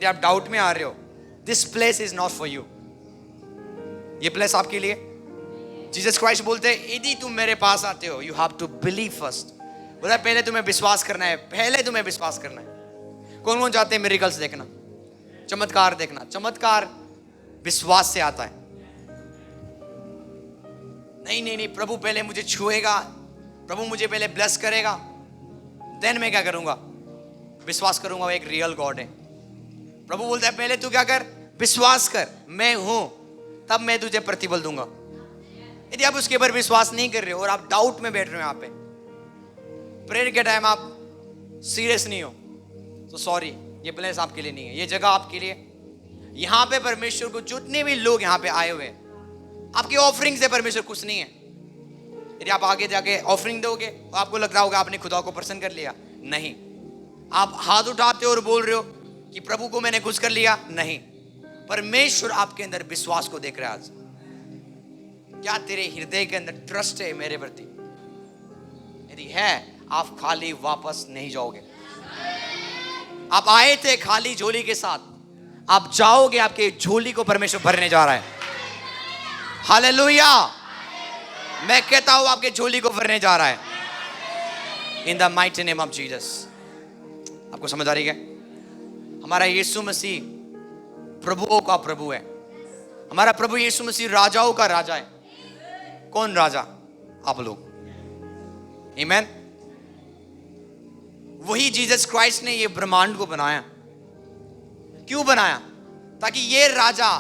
यदि आप डाउट में आ रहे हो, this place is not for you. ये प्लेस आपके लिए। जीसस क्राइस्ट बोलते हैं यदि तुम मेरे पास आते हो, you have to believe first. बोला पहले तुम्हें विश्वास करना है, पहले तुम्हें विश्वास करना है। कौन कौन चाहते हैं मिरेकल्स देखना, चमत्कार देखना? चमत्कार विश्वास से आता है। नहीं नहीं नहीं, प्रभु पहले मुझे छुएगा, प्रभु मुझे पहले ब्लेस करेगा, देन मैं क्या करूंगा? विश्वास करूंगा वो एक रियल गॉड है। प्रभु बोलता है पहले तू क्या कर? विश्वास कर, मैं हूं, तब मैं तुझे प्रतिफल दूंगा। यदि आप उसके ऊपर विश्वास नहीं कर रहे हो और आप डाउट में बैठ रहे हो, यहाँ पे प्रेयर के टाइम आप सीरियस नहीं हो, तो सॉरी, ये प्लेस आपके लिए नहीं है, ये जगह आपके लिए। यहाँ पे परमेश्वर को, जितने भी लोग यहाँ पे आए हुए हैं, आपकी ऑफरिंग से परमेश्वर कुछ नहीं है। यदि आप आगे जाके ऑफरिंग दोगे और आपको लग रहा होगा आपने खुदा को प्रसन्न कर लिया, नहीं। आप हाथ उठाते हो और बोल रहे हो कि प्रभु को मैंने खुश कर लिया, नहीं। परमेश्वर आपके अंदर विश्वास को देख रहा है। आज क्या तेरे हृदय के अंदर ट्रस्ट है मेरे प्रति? यदि है, आप खाली वापस नहीं जाओगे। आप आए थे खाली झोली के साथ, आप जाओगे, आपके झोली को परमेश्वर भरने जा रहा है। हालेलुया। मैं कहता हूं आपके झोली को भरने जा रहा है, इन the mighty name of Jesus. आपको समझ आ रही है? हमारा यीशु मसीह प्रभुओं का प्रभु है। हमारा प्रभु यीशु मसीह राजाओं का राजा है। कौन राजा? आप लोग। आमीन। वही जीसस क्राइस्ट ने ये ब्रह्मांड को बनाया। क्यों बनाया? ताकि ये राजा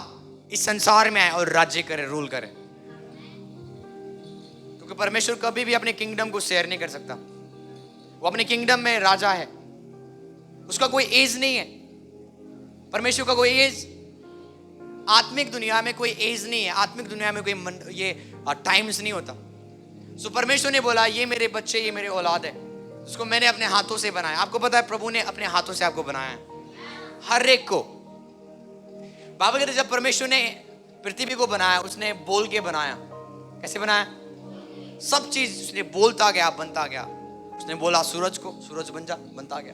इस संसार में आए और राज्य करे, रूल करे। क्योंकि परमेश्वर कभी भी अपने किंगडम को शेयर नहीं कर सकता। वो अपने किंगडम में राजा है, उसका कोई एज नहीं है। परमेश्वर का कोई एज, आत्मिक दुनिया में कोई एज नहीं है। आत्मिक दुनिया में कोई ये टाइम्स नहीं होता। सो परमेश्वर ने बोला ये मेरे बच्चे, ये मेरे औलाद है, उसको मैंने अपने हाथों से बनाया। आपको पता है प्रभु ने अपने हाथों से आपको बनाया है, हर एक को। बाबा कहते जब परमेश्वर ने पृथ्वी को बनाया, उसने बोल के बनाया। कैसे बनाया? सब चीज उसने बोलता गया, बनता गया। उसने बोला सूरज को, सूरज बन जा, बनता गया।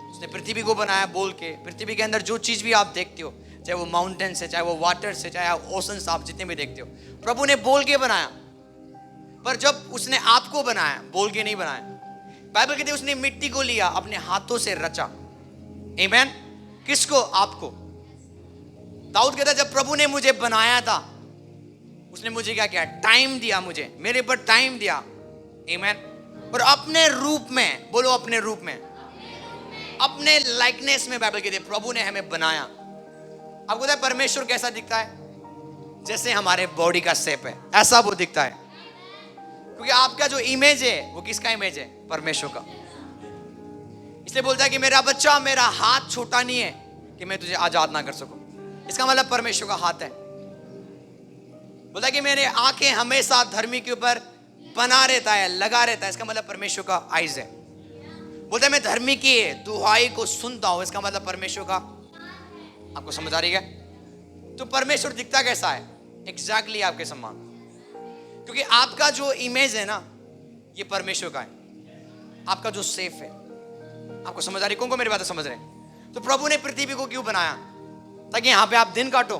उसने पृथ्वी को बनाया बोल के। पृथ्वी के अंदर जो चीज भी आप देखते हो, चाहे वो माउंटेन से, चाहे वो वाटर से, चाहे ओशंस, आप जितने भी देखते हो, प्रभु ने बोल के बनाया। पर जब उसने आपको बनाया, बोल के नहीं बनाया। बाइबल कहती है उसने मिट्टी को लिया, अपने हाथों से रचा। आमीन। किसको? आपको। दाऊद कहता जब प्रभु ने मुझे बनाया था, उसने मुझे क्या किया? टाइम दिया, मुझे, मेरे पर टाइम दिया। आमीन। और अपने रूप में, बोलो अपने रूप में, अपने लाइकनेस में। बाइबल कहती है प्रभु ने हमें बनाया। आपको पता है परमेश्वर कैसा दिखता है? जैसे हमारे बॉडी का शेप है, ऐसा वो दिखता है। क्योंकि आपका जो इमेज है वो किसका इमेज है? परमेश्वर का। इसलिए बोलता है कि मेरा बच्चा, मेरा हाथ छोटा नहीं है कि मैं तुझे आजाद ना कर सकूं। इसका मतलब परमेश्वर का हाथ है। बोलता है कि मेरे आंखें हमेशा धर्मी के ऊपर बना रहता है, लगा रहता है। इसका मतलब परमेश्वर का आइज है। बोलता है मैं धर्मी की दुहाई को सुनता हूं। इसका मतलब परमेश्वर का। आपको समझ आ रही है? तो परमेश्वर दिखता कैसा है? एग्जैक्टली आपके समान। क्योंकि आपका जो इमेज है ना, ये परमेश्वर का है। आपका जो सेफ है। आपको समझ आ रही? कौन को मेरी बातें समझ रहे हैं? तो प्रभु ने पृथ्वी को क्यों बनाया? ताकि यहां पे आप दिन काटो।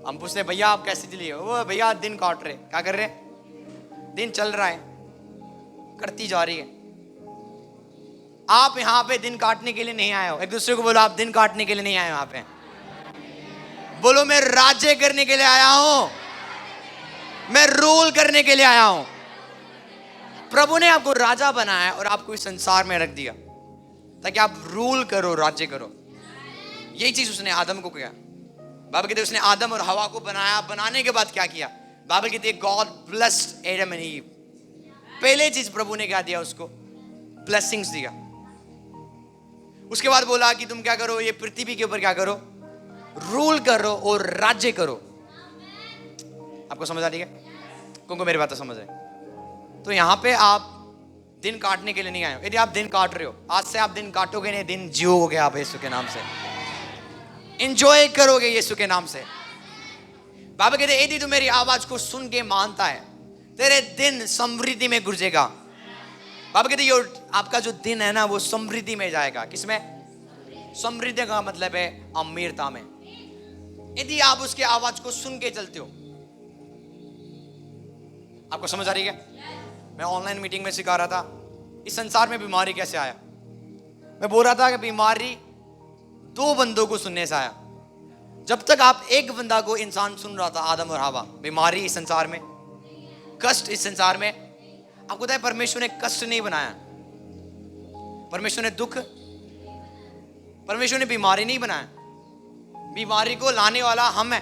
हम पूछते भैया आप कैसे चलिए? वो भैया दिन काट रहे, क्या कर रहे? दिन चल रहा है, करती जा रही है। आप यहां पे दिन काटने के लिए नहीं आए हो। एक दूसरे को बोलो आप दिन काटने के लिए नहीं आए हो। यहां पे बोलो मैं राज्य करने के लिए आया हूं, मैं रूल करने के लिए आया हूं। प्रभु ने आपको राजा बनाया और आपको इस संसार में रख दिया ताकि आप रूल करो, राज्य करो। यही चीज उसने आदम को किया। बाइबल कहती है उसने आदम और हवा को बनाया। बनाने के बाद क्या किया? बाइबल कहती है God blessed Adam and ewe. पहले चीज प्रभु ने क्या दिया? उसको ब्लेसिंग्स दिया। उसके बाद बोला कि तुम क्या करो? ये पृथ्वी के ऊपर क्या करो? रूल करो और राज्य करो। आपको समझ आ रही है? कौन को मेरी बात समझ है? तो यहां पे आप दिन काटने के लिए नहीं आए हो। यदि आप दिन काट रहे हो, आज से आप दिन काटोगे नहीं, दिन जियोगे आप यीशु के नाम से, एंजॉय करोगे यीशु के नाम से। बाबा कहते हैं यदि तू मेरी आवाज को सुन के मानता है, तेरे दिन समृद्धि में गुजरेगा। बाबा कहते हैं आपका जो दिन है ना, वो समृद्धि में जाएगा। किसमें? समृद्धि का मतलब है अमीरता में। यदि आप उसके आवाज को सुन के चलते हो, आपको समझ आ रही है? मैं ऑनलाइन मीटिंग में सिखा रहा था इस संसार में बीमारी कैसे आया। मैं बोल रहा था कि बीमारी 2 बंदों को सुनने से आया। जब तक आप एक बंदा को इंसान सुन रहा था, आदम और हवा, बीमारी इस संसार में, कष्ट इस संसार में। आपको पता है परमेश्वर ने कष्ट नहीं बनाया, परमेश्वर ने दुख, परमेश्वर ने बीमारी नहीं बनाया। बीमारी को लाने वाला हम है।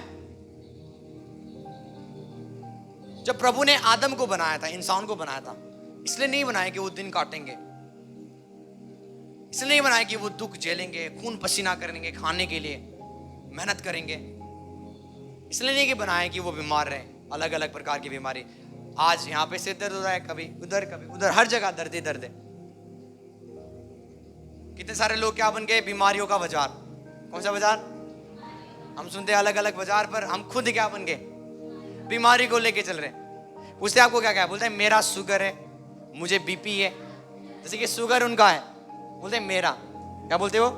जब प्रभु ने आदम को बनाया था, इंसान को बनाया था, इसलिए नहीं बनाया कि वो दिन काटेंगे, इसलिए नहीं बनाया कि वो दुख झेलेंगे, खून पसीना करेंगे, खाने के लिए मेहनत करेंगे। इसलिए नहीं कि बनाया कि वो बीमार रहे, अलग अलग प्रकार की बीमारी। आज यहाँ पे सिर दर्द हो रहा है, कभी उधर, हर जगह दर्द ही दर्द है। कितने सारे लोग क्या बन गए? बीमारियों का बाजार। कौन सा बाजार? हम सुनते हैं अलग अलग बाजार, पर हम खुद क्या बन गए? बीमारी को लेके चल रहे। उससे आपको क्या क्या बोलते हैं? मेरा शुगर है, मुझे बीपी है। जैसे कि शुगर उनका है, बोलते हैं मेरा, क्या बोलते हो?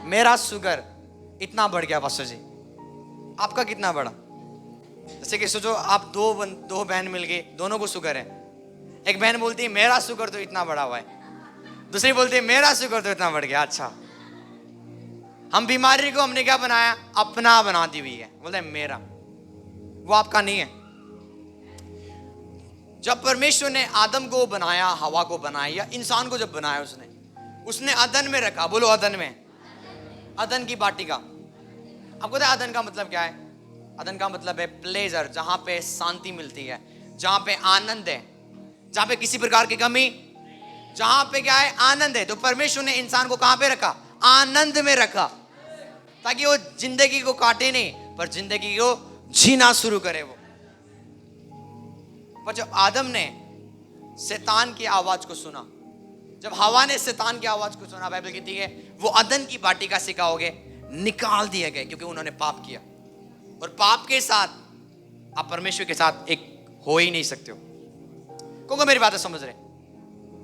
मेरा शुगर इतना बढ़ गया पास्टर जी। आपका कितना बढ़ा? जैसे कि सोचो आप दो बहन मिल गए, दोनों को शुगर है। एक बहन बोलती है मेरा शुगर तो इतना बढ़ा हुआ है, दूसरी बोलती है मेरा शुगर तो इतना बढ़ गया। अच्छा, हम बीमारी को हमने क्या बनाया? अपना बना दी हुई है। बोलते हैं मेरा, वो आपका नहीं है। जब परमेश्वर ने आदम को बनाया, हवा को बनाया, या इंसान को जब बनाया, उसने अदन में रखा। बोलो अदन में। अदन की वाटिका। आपको पता है अदन का मतलब क्या है? अदन का मतलब है प्लेजर, जहां पे शांति मिलती है, जहां पे आनंद है, जहां पे किसी प्रकार की कमी, जहां पे क्या है? आनंद है। तो परमेश्वर ने इंसान को कहां पे रखा? आनंद में रखा, ताकि वो जिंदगी को काटे नहीं, पर जिंदगी को जीना शुरू करे वो। पर जब आदम ने शैतान की आवाज को सुना, जब हवा ने शैतान की आवाज को सुना, बाइबल कहती है वो अदन की वाटिका से क्या हो गए? निकाल दिए गए, क्योंकि उन्होंने पाप किया। और पाप के साथ आप परमेश्वर के साथ एक हो ही नहीं सकते हो। क्योंकि मेरी बातें समझ रहे?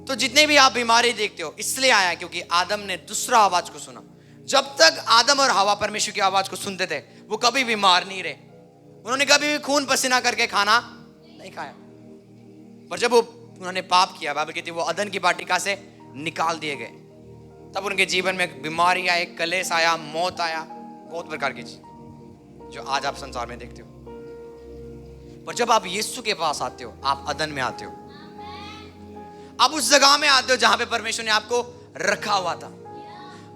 तो जितने भी आप बीमारी देखते हो, इसलिए आया क्योंकि आदम ने दूसरा आवाज को सुना। जब तक आदम और हवा परमेश्वर की आवाज को सुनते थे, वो कभी बीमार नहीं रहे, उन्होंने कभी भी खून पसीना करके खाना नहीं खाया। पर जब उन्होंने पाप किया, बाइबल कहती है वो अदन की वाटिका से निकाल दिए गए। तब उनके जीवन में बीमारी आई, कलेश आया, मौत आया, बहुत प्रकार की चीज जो आज आप संसार में देखते हो। पर जब आप यीशु के पास आते हो, आप अदन में आते हो, आप उस जगह में आते हो जहां पे परमेश्वर ने आपको रखा हुआ था।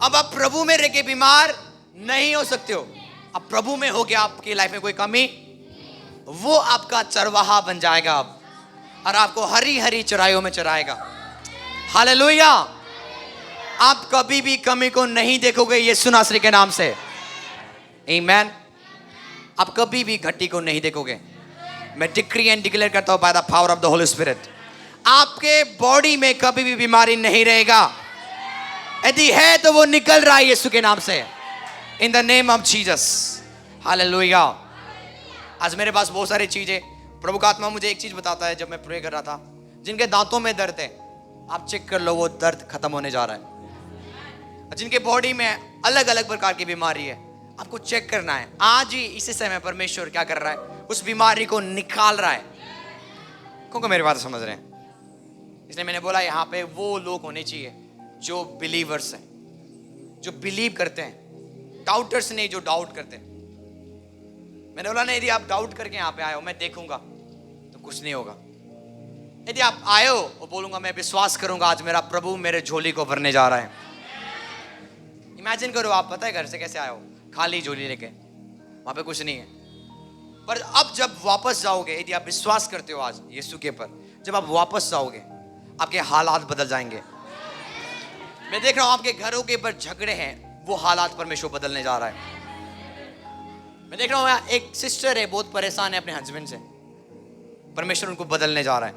अब आप प्रभु में रह के बीमार नहीं हो सकते हो। अब प्रभु में हो गया, आपकी लाइफ में कोई कमी, वो आपका चरवाहा बन जाएगा अब, और आपको हरी हरी चराइयों में चराएगा। हालेलुया। आप कभी भी कमी को नहीं देखोगे यीशु नासरी के नाम से। आमीन। आप कभी भी घटी को नहीं देखोगे। मैं डिक्री एंड डिक्लेयर करता हूं bye the power of the Holy spirit, आपके बॉडी में कभी भी बीमारी नहीं रहेगा। यदि है तो वो निकल रहा है यीशु के नाम से, इन the name of Jesus. Hallelujah. आज मेरे पास बहुत सारी चीजें, प्रभु का आत्मा मुझे एक चीज बताता है जब मैं प्रे कर रहा था, जिनके दांतों में दर्द है, आप चेक कर लो, वो दर्द खत्म होने जा रहा है। जिनके बॉडी में अलग अलग प्रकार की बीमारी है, आपको चेक करना है। आज ही इसी समय परमेश्वर क्या कर रहा है? उस बीमारी को निकाल रहा है। क्योंकि मेरी बात समझ रहे हैं? इसलिए मैंने बोला यहाँ पे वो लोग होने चाहिए जो बिलीवर्स हैं, जो बिलीव करते हैं, डाउटर्स नहीं जो डाउट करते हैं। मैंने बोला ना, यदि आप डाउट करके यहाँ पे आए हो, मैं देखूंगा तो कुछ नहीं होगा। यदि आप आए हो और बोलूंगा मैं विश्वास करूंगा आज मेरा प्रभु मेरे झोली को भरने जा रहा है। इमेजिन करो, आप पता है घर से कैसे आए हो, खाली झोली लेके, वहां पे कुछ नहीं है। पर अब जब वापस जाओगे, यदि आप विश्वास करते हो आज यीशु के पर, जब आप वापस जाओगे आपके हालात बदल जाएंगे। मैं देख रहा हूं आपके घरों के ऊपर झगड़े हैं, वो हालात परमेश्वर बदलने जा रहा है। मैं देख रहा हूं एक सिस्टर है, बहुत परेशान है अपने हस्बैंड से, परमेश्वर उनको बदलने जा रहा है,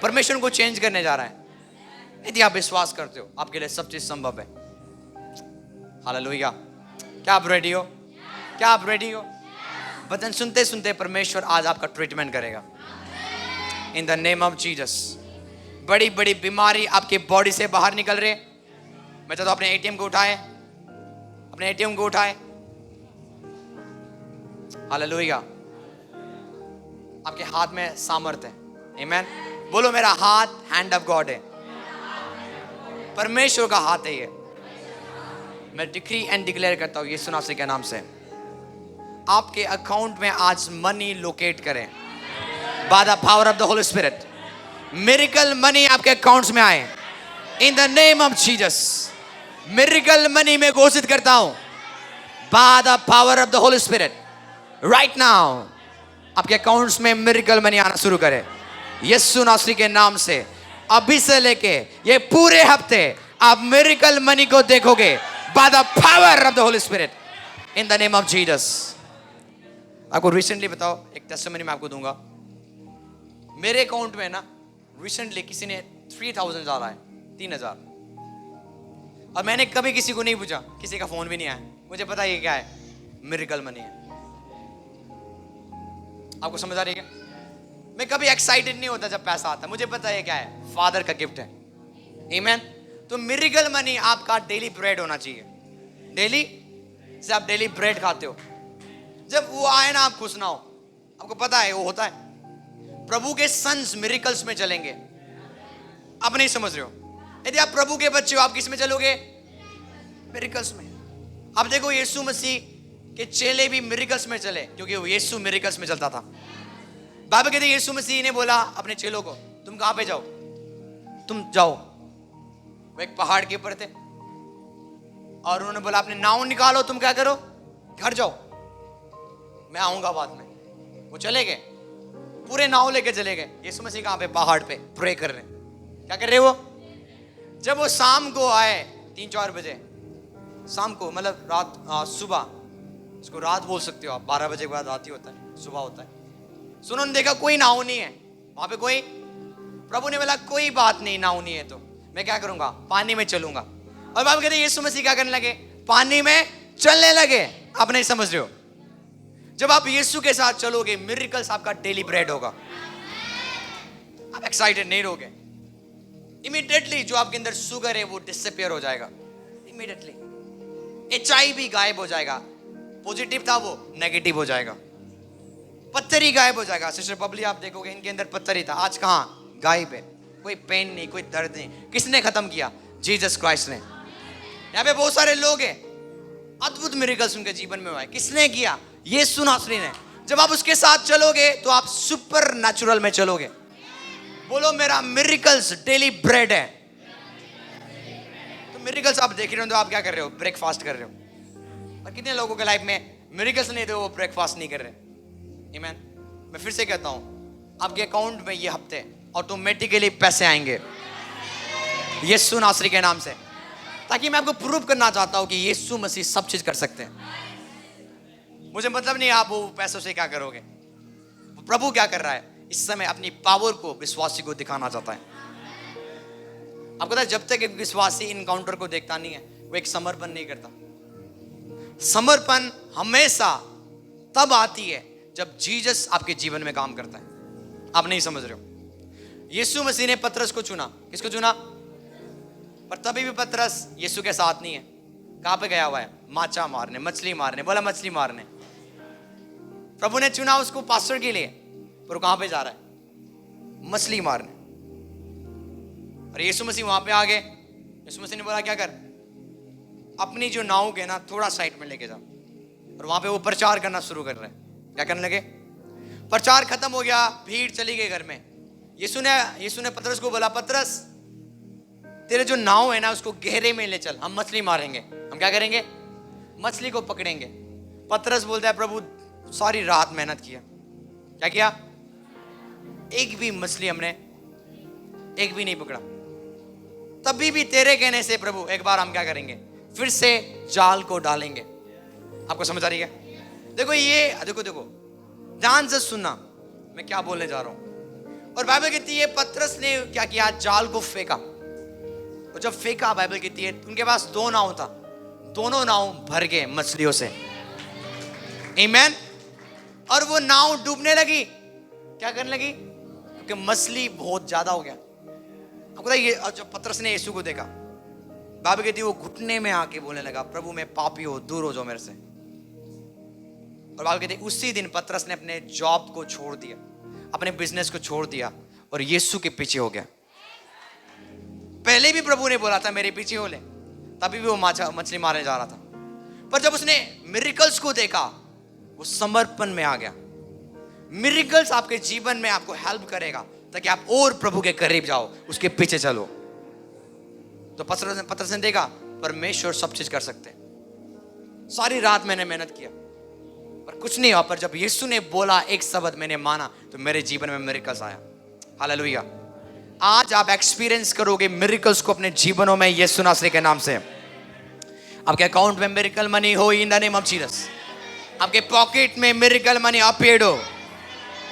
परमेश्वर उनको चेंज करने जा रहा है। यदि आप विश्वास करते हो, आपके लिए सब चीज संभव है। हालेलुया। क्या आप रेडी हो? क्या आप रेडी हो? वचन सुनते सुनते परमेश्वर आज आपका ट्रीटमेंट करेगा इन द नेम ऑफ जीसस। बड़ी बड़ी बीमारी आपके बॉडी से बाहर निकल रहे। मैं चाहता हूं अपने एटीएम को उठाएं, अपने एटीएम को उठाए। हालेलुया। आपके हाथ में सामर्थ है। आमीन। बोलो मेरा हाथ हैंड ऑफ गॉड है, परमेश्वर का हाथ है ये। मैं डिक्री एंड डिक्लेयर करता हूं यीशु मसीह के नाम से, आपके अकाउंट में आज मनी लोकेट करें bye the power of the Holy spirit. Miracle money आपके अकाउंट्स में आए इन the name of Jesus. Miracle money में घोषित करता हूं bye the power of the Holy spirit right now. आपके अकाउंट्स में मिरेकल मनी आना शुरू करे यीशु मसीह के नाम से। अभी से लेके ये पूरे हफ्ते आप मिरेकल मनी को देखोगे bye the power of the Holy Spirit in the name of Jesus. आपको रिसेंटली बताओ, एक टेस्टिमनी मैं आपको दूंगा। मेरे अकाउंट में ना रिसेंटली किसी ने 3000 डाला है, 3000, और मैंने कभी किसी को नहीं पूछा, किसी का फोन भी नहीं आया। मुझे पता ये क्या है, मिरेकल मनी है। आपको समझ आ रही है? मैं कभी एक्साइटेड नहीं होता जब पैसा आता है, मुझे पता है क्या है, फादर का गिफ्ट है। आमीन। तो मिरेकल मनी आपका डेली ब्रेड होना चाहिए। डेली से आप डेली ब्रेड खाते हो, जब वो आए ना आप खुश ना हो। आपको पता है वो होता है, प्रभु के सन्स मिरेकल्स में चलेंगे। आप नहीं समझ रहे हो? यदि आप प्रभु के बच्चे हो, आप किस में चलोगे? मिरेकल्स में। आप देखो यीशु मसीह के चेले भी मिरेकल्स में चले, क्योंकि वो यीशु मिरेकल्स में चलता था। बाइबल कहते हैं यीशु मसीह ने बोला अपने चेलों को, तुम कहां पे जाओ? तुम जाओ। वो एक पहाड़ के ऊपर थे और उन्होंने बोला अपने नाव निकालो, तुम क्या करो, घर जाओ, मैं आऊंगा बाद में। वो चले गए, पूरे नाव लेके चले गए। यीशु मसीह कहां पे? पहाड़ पे प्रे कर रहे हैं। क्या कर रहे वो? जब वो शाम को आए 3-4 बजे, शाम को मतलब रात, सुबह, इसको रात बोल सकते हो आप, 12 बजे के बाद रात ही होता है, सुबह होता है। सुनो, उन्होंने देखा कोई नाव नहीं है वहां पे कोई। प्रभु ने बोला कोई बात नहीं, नाव नहीं है तो मैं क्या करूंगा, पानी में चलूंगा। और बाबा कहते हैं यीशु मसीह क्या करने लगे, पानी में चलने लगे। आप नहीं समझ रहे हो? जब आप यीशु के साथ चलोगे, मिरेकल्स आपका डेली ब्रेड होगा। आप एक्साइटेड नहीं रहोगे। इमीडिएटली जो आपके अंदर शुगर है वो डिसअपियर हो जाएगा। इमीडिएटली HIV गायब हो जाएगा, पॉजिटिव था वो नेगेटिव हो जाएगा, पत्थर ही गायब हो जाएगा। सिस्टर बबली आप देखोगे इनके अंदर पत्थर ही था, आज कहाँ गायब है। कोई पेन नहीं, कोई दर्द नहीं। किसने खत्म किया? जीसस क्राइस्ट ने। यहाँ पे बहुत सारे लोग हैं, अद्भुत मिरेकल्स उनके जीवन में हुआ है। किसने किया? यीशु नासरी ने। जब आप उसके साथ चलोगे तो आप सुपर नेचुरल में चलोगे। बोलो मेरा मिरेकल्स डेली ब्रेड है। तो मिरेकल्स आप देख रहे हो तो आप क्या कर रहे हो? ब्रेकफास्ट कर रहे हो। और कितने लोगों के लाइफ में मिरेकल्स नहीं थे, वो ब्रेकफास्ट नहीं कर रहे। आमीन। मैं फिर से कहता हूं, आपके अकाउंट में ये हफ्ते ऑटोमेटिकली पैसे आएंगे यीशु नासरी के नाम से, ताकि मैं आपको प्रूव करना चाहता हूं कि यीशु मसीह सब चीज कर सकते हैं। मुझे मतलब नहीं आप वो पैसों से क्या करोगे, प्रभु क्या कर रहा है इस समय, अपनी पावर को विश्वासी को दिखाना चाहता है। आपको पता है जब तक एक विश्वासी इनकाउंटर को देखता नहीं है, वो एक समर्पण नहीं करता। समर्पण हमेशा तब आती है जब जीसस आपके जीवन में काम करता है। आप नहीं समझ रहे हो? यीशु मसीह ने पतरस को चुना। किसको चुना? पर तभी भी पतरस यीशु के साथ नहीं है। कहां पे गया हुआ है? माचा मारने, मछली मारने। बोला मछली मारने। प्रभु ने चुना उसको पास्टर के लिए, पर वो कहां पे जा रहा है? मछली मारने। और यीशु मसीह वहां पे आ गए। यीशु मसीह ने बोला क्या कर, अपनी जो नाव के ना थोड़ा साइड में लेके जा। और वहां पे वो प्रचार करना शुरू कर रहे हैं। क्या करने लगे? प्रचार खत्म हो गया, भीड़ चली गई घर में। यीशु ने पतरस को बोला, पतरस तेरे जो नाव है ना उसको गहरे में ले चल, हम मछली मारेंगे। हम क्या करेंगे? मछली को पकड़ेंगे। पतरस बोलता है प्रभु सारी रात मेहनत किया, क्या किया? एक भी मछली हमने एक भी नहीं पकड़ा। तभी भी तेरे कहने से प्रभु एक बार हम क्या करेंगे, फिर से जाल को डालेंगे। आपको समझ आ रही है? देखो ये देखो ध्यान से सुनना मैं क्या बोलने जा रहा हूं। और बाइबल कहती है पतरस ने क्या किया, जाल को फेंका। और जब फेंका, बाइबल कहती है उनके पास 2 नाव था, दोनों नाव भर गए मछलियों से। आमीन। और वो नाव डूबने लगी। क्या करने लगी? क्योंकि मछली बहुत ज्यादा हो गया। आपको पता है, जब पतरस ने यीशु को देखा, बाइबल कहती है वो घुटने में आके बोलने लगा, प्रभु मैं पापी हूं, दूर हो जाओ मेरे से। और बाइबल कहती है उसी दिन पतरस ने अपने जॉब को छोड़ दिया, अपने बिजनेस को छोड़ दिया और यीशु के पीछे हो गया। पहले भी प्रभु ने बोला था मेरे पीछे हो ले, तभी भी वो मछली मारने जा रहा था। पर जब उसने मिरेकल्स को देखा, वो समर्पण में आ गया। मिरेकल्स आपके जीवन में आपको हेल्प करेगा ताकि आप और प्रभु के करीब जाओ, उसके पीछे चलो। तो पतरस ने देखा परमेश्वर सब चीज कर सकते हैं। सारी रात मैंने मेहनत किया पर कुछ नहीं हुआ, पर जब यीशु ने बोला एक शब्द मैंने माना तो मेरे जीवन में मिरेकल्स आया। हालेलुया। आज आप एक्सपीरियंस करोगे मिरेकल्स को अपने जीवनों में यीशु नासरी के नाम से। आपके अकाउंट में मिरेकल मनी हो in the name of Jesus. आपके पॉकेट में मिरेकल मनी अपीयर्ड हो,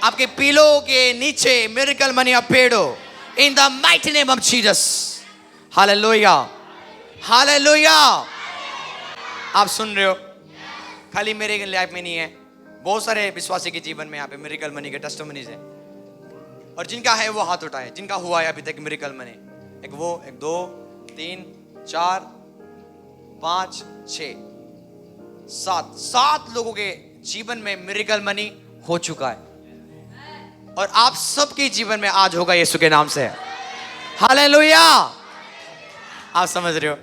आपके पिलो के नीचे मिरेकल मनी अपीयर्ड हो in the mighty name of Jesus. Hallelujah, hallelujah. आप सुन रहे हो? खाली मेरे लाइफ में नहीं है, बहुत सारे विश्वासी के जीवन में यहाँ पे मिरेकल मनी के टेस्टिमनीज है। और जिनका है वो हाथ उठाए, जिनका हुआ है अभी तक मिरेकल मनी। एक वो, एक 2 3 4 5 6 7 लोगों के जीवन में मिरेकल मनी हो चुका है। और आप सबके जीवन में आज होगा यीशु के नाम से। हालेलुया। आप समझ रहे हो?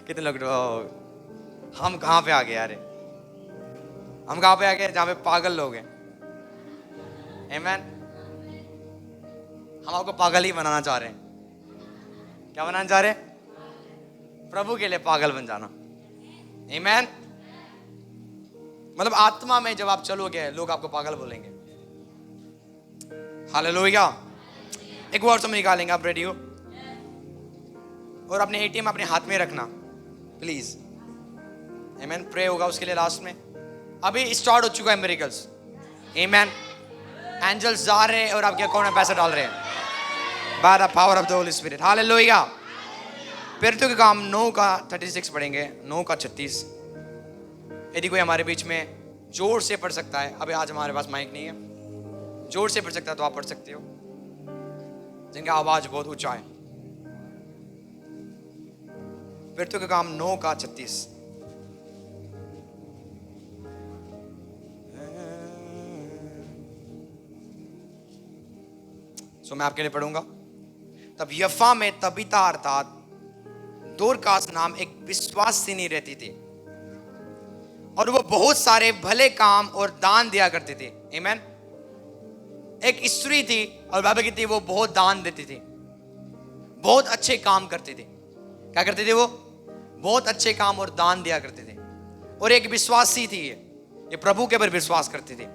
कितने लोग हम कहां पे आ गए यार? हम कहां पे आ गए जहां पे पागल लोग हैं। आमीन। हम आपको पागल ही बनाना चाह रहे हैं। क्या बनाना चाह रहे हैं? प्रभु के लिए पागल बन जाना। आमीन। मतलब आत्मा में जब आप चलोगे लोग आपको पागल बोलेंगे। हालेलुया। एक वर्ड समझ निकालेंगे। आप रेडी हो? और अपने एटीएम अपने हाथ में रखना प्लीज। आमीन। प्रे होगा उसके लिए लास्ट में। अभी स्टार्ट हो चुका है मिरेकल्स। आमीन। एंजल्स जा रहे हैं और आपके अकाउंट में पैसा डाल रहे हैं bye the power of the Holy Spirit. Hallelujah. प्रेरितों के काम 9 का 36 पढ़ेंगे, 9 का 36। यदि कोई हमारे बीच में जोर से पढ़ सकता है, अभी आज हमारे पास माइक नहीं है, जोर से पढ़ सकता है तो आप पढ़ सकते हो, जिनका आवाज बहुत ऊंचा है। प्रेरितों के काम 9 का 36। सो मैं आपके लिए पढ़ूंगा। तब यफ्फा में तबीता अर्थात दोरकास नाम एक विश्वासिनी रहती थी और वो बहुत सारे भले काम और दान दिया करती थी। आमीन। एक स्त्री थी और बाइबल कहती है वो बहुत दान देती थी, बहुत अच्छे काम करती थी। क्या करती थी वो? बहुत अच्छे काम और दान दिया करती थी। और एक विश्वासी थी, ये प्रभु के ऊपर विश्वास करती थी।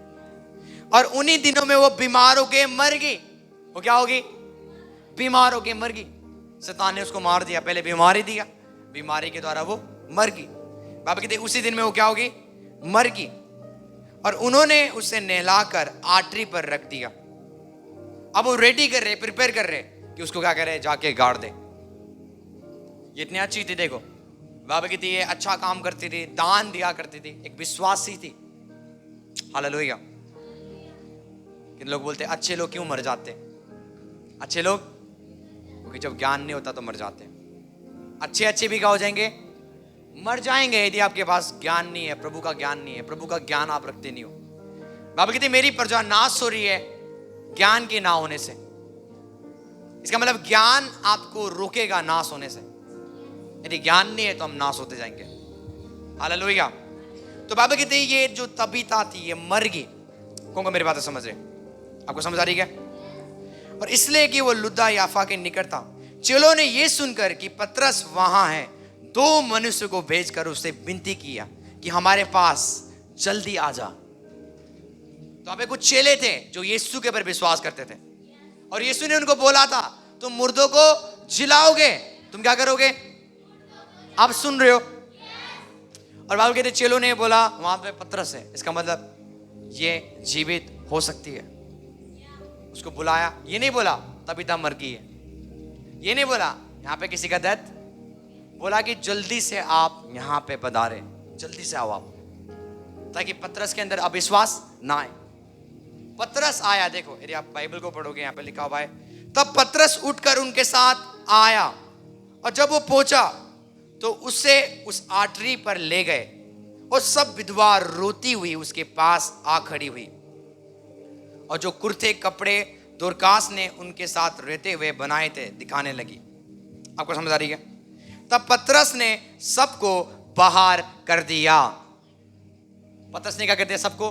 और उन्हीं दिनों में वो बीमार होके मर गई। वो क्या होगी? बीमार होके मर गई। शैतान ने उसको मार दिया, पहले बीमारी दिया, बीमारी के द्वारा वो मर गई। बाबा कहते उसी दिन में वो क्या होगी? मर गई। और उन्होंने उसे नहलाकर आटरी पर रख दिया। अब वो रेडी कर रहे, प्रिपेयर कर रहे कि उसको क्या करे, जाके गाड़ दे। ये इतनी अच्छी थी। देखो बाबा कहती ये अच्छा काम करती थी, दान दिया करती थी, एक विश्वासी थी। हालेलुया। कितने लोग बोलते अच्छे लोग क्यों मर जाते? अच्छे लोग क्योंकि जब ज्ञान नहीं होता तो मर जाते हैं। अच्छे भी क्या हो जाएंगे? मर जाएंगे यदि आपके पास ज्ञान नहीं है, प्रभु का ज्ञान नहीं है, प्रभु का ज्ञान आप रखते नहीं हो। बाबा कहते मेरी प्रजा नाश हो रही है ज्ञान के ना होने से। इसका मतलब ज्ञान आपको रोकेगा नाश होने से। यदि ज्ञान नहीं है तो हम नाश होते जाएंगे। हालेलुया। तो बाबा कहते हैं ये जो तबीता थी ये मर गई। कौन को मेरी बातें समझ रहे? आपको समझ आ रही क्या? और इसलिए कि वो लुद्दा याफा के निकट था, चेलों ने ये सुनकर कि पतरस वहां है, 2 मनुष्य को भेजकर उससे विनती किया कि हमारे पास जल्दी आ जा। तो अबे कुछ चेले थे जो यीशु के ऊपर विश्वास करते थे और यीशु ने उनको बोला था तुम मुर्दों को जिलाओगे, तुम क्या करोगे? आप सुन रहे हो? और बाइबल कहते चेलों ने बोला वहां पे पतरस है, इसका मतलब ये जीवित हो सकती है। उसको बुलाया। ये नहीं बोला तबीता मर गई है, ये नहीं बोला यहाँ पे किसी का डेथ, बोला कि जल्दी से आप यहाँ पे पधारे, जल्दी से आओ आप, ताकि पतरस के अंदर अविश्वास ना आए। पतरस आया। देखो यदि आप बाइबल को पढ़ोगे यहाँ पे लिखा हुआ है तब पतरस उठकर उनके साथ आया और जब वो पहुंचा तो उसे उस आर्टरी पर ले गए और सब विधवा रोती हुई उसके पास आ खड़ी हुई, और जो कुर्ते कपड़े दोरकास ने उनके साथ रहते हुए बनाए थे दिखाने लगी। आपको समझ आ रही है? तब पतरस ने सबको बाहर कर दिया। पतरस ने क्या कर दिया? सबको।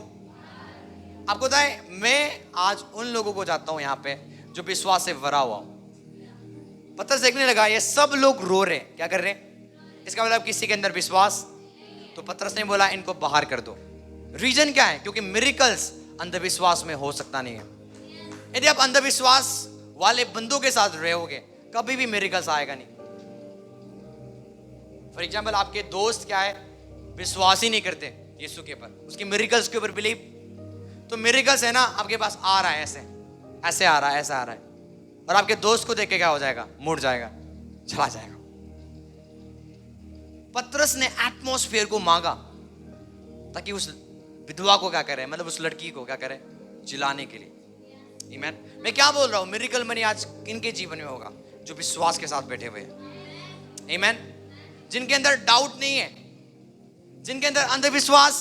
आपको पता है, मैं आज उन लोगों को जाता हूं यहां पे जो विश्वास से भरा हुआ हूं। पतरस देखने लगा ये सब लोग रो रहे हैं, क्या कर रहे हैं? इसका मतलब किसी के अंदर विश्वास। तो पतरस ने बोला इनको बाहर कर दो। रीजन क्या है? क्योंकि मिरेकल्स अंधविश्वास में हो सकता नहीं है। यदि आप अंधविश्वास वाले बंदों के साथ रहोगे कभी भी मिरेकल्स आएगा नहीं। फॉर एग्जाम्पल, आपके दोस्त क्या है? विश्वास ही नहीं करते यीशु के ऊपर, उसकी मिरेकल्स के ऊपर बिलीव। तो मिरेकल्स है ना आपके पास आ रहा है, ऐसे ऐसे आ रहा है, ऐसा आ रहा है, और आपके दोस्त को देख के क्या हो जाएगा? मुड़ जाएगा, चला जाएगा। पतरस ने एटमॉस्फेयर को मांगा ताकि उस विधवा को क्या करे, मतलब उस लड़की को क्या करे? जिलाने के लिए। आमीन। मैं क्या बोल रहा हूं? मिरेकल मनी आज इनके जीवन में होगा जो विश्वास के साथ बैठे हुए हैं। आमीन। जिनके अंदर डाउट नहीं है, जिनके अंदर अंधविश्वास,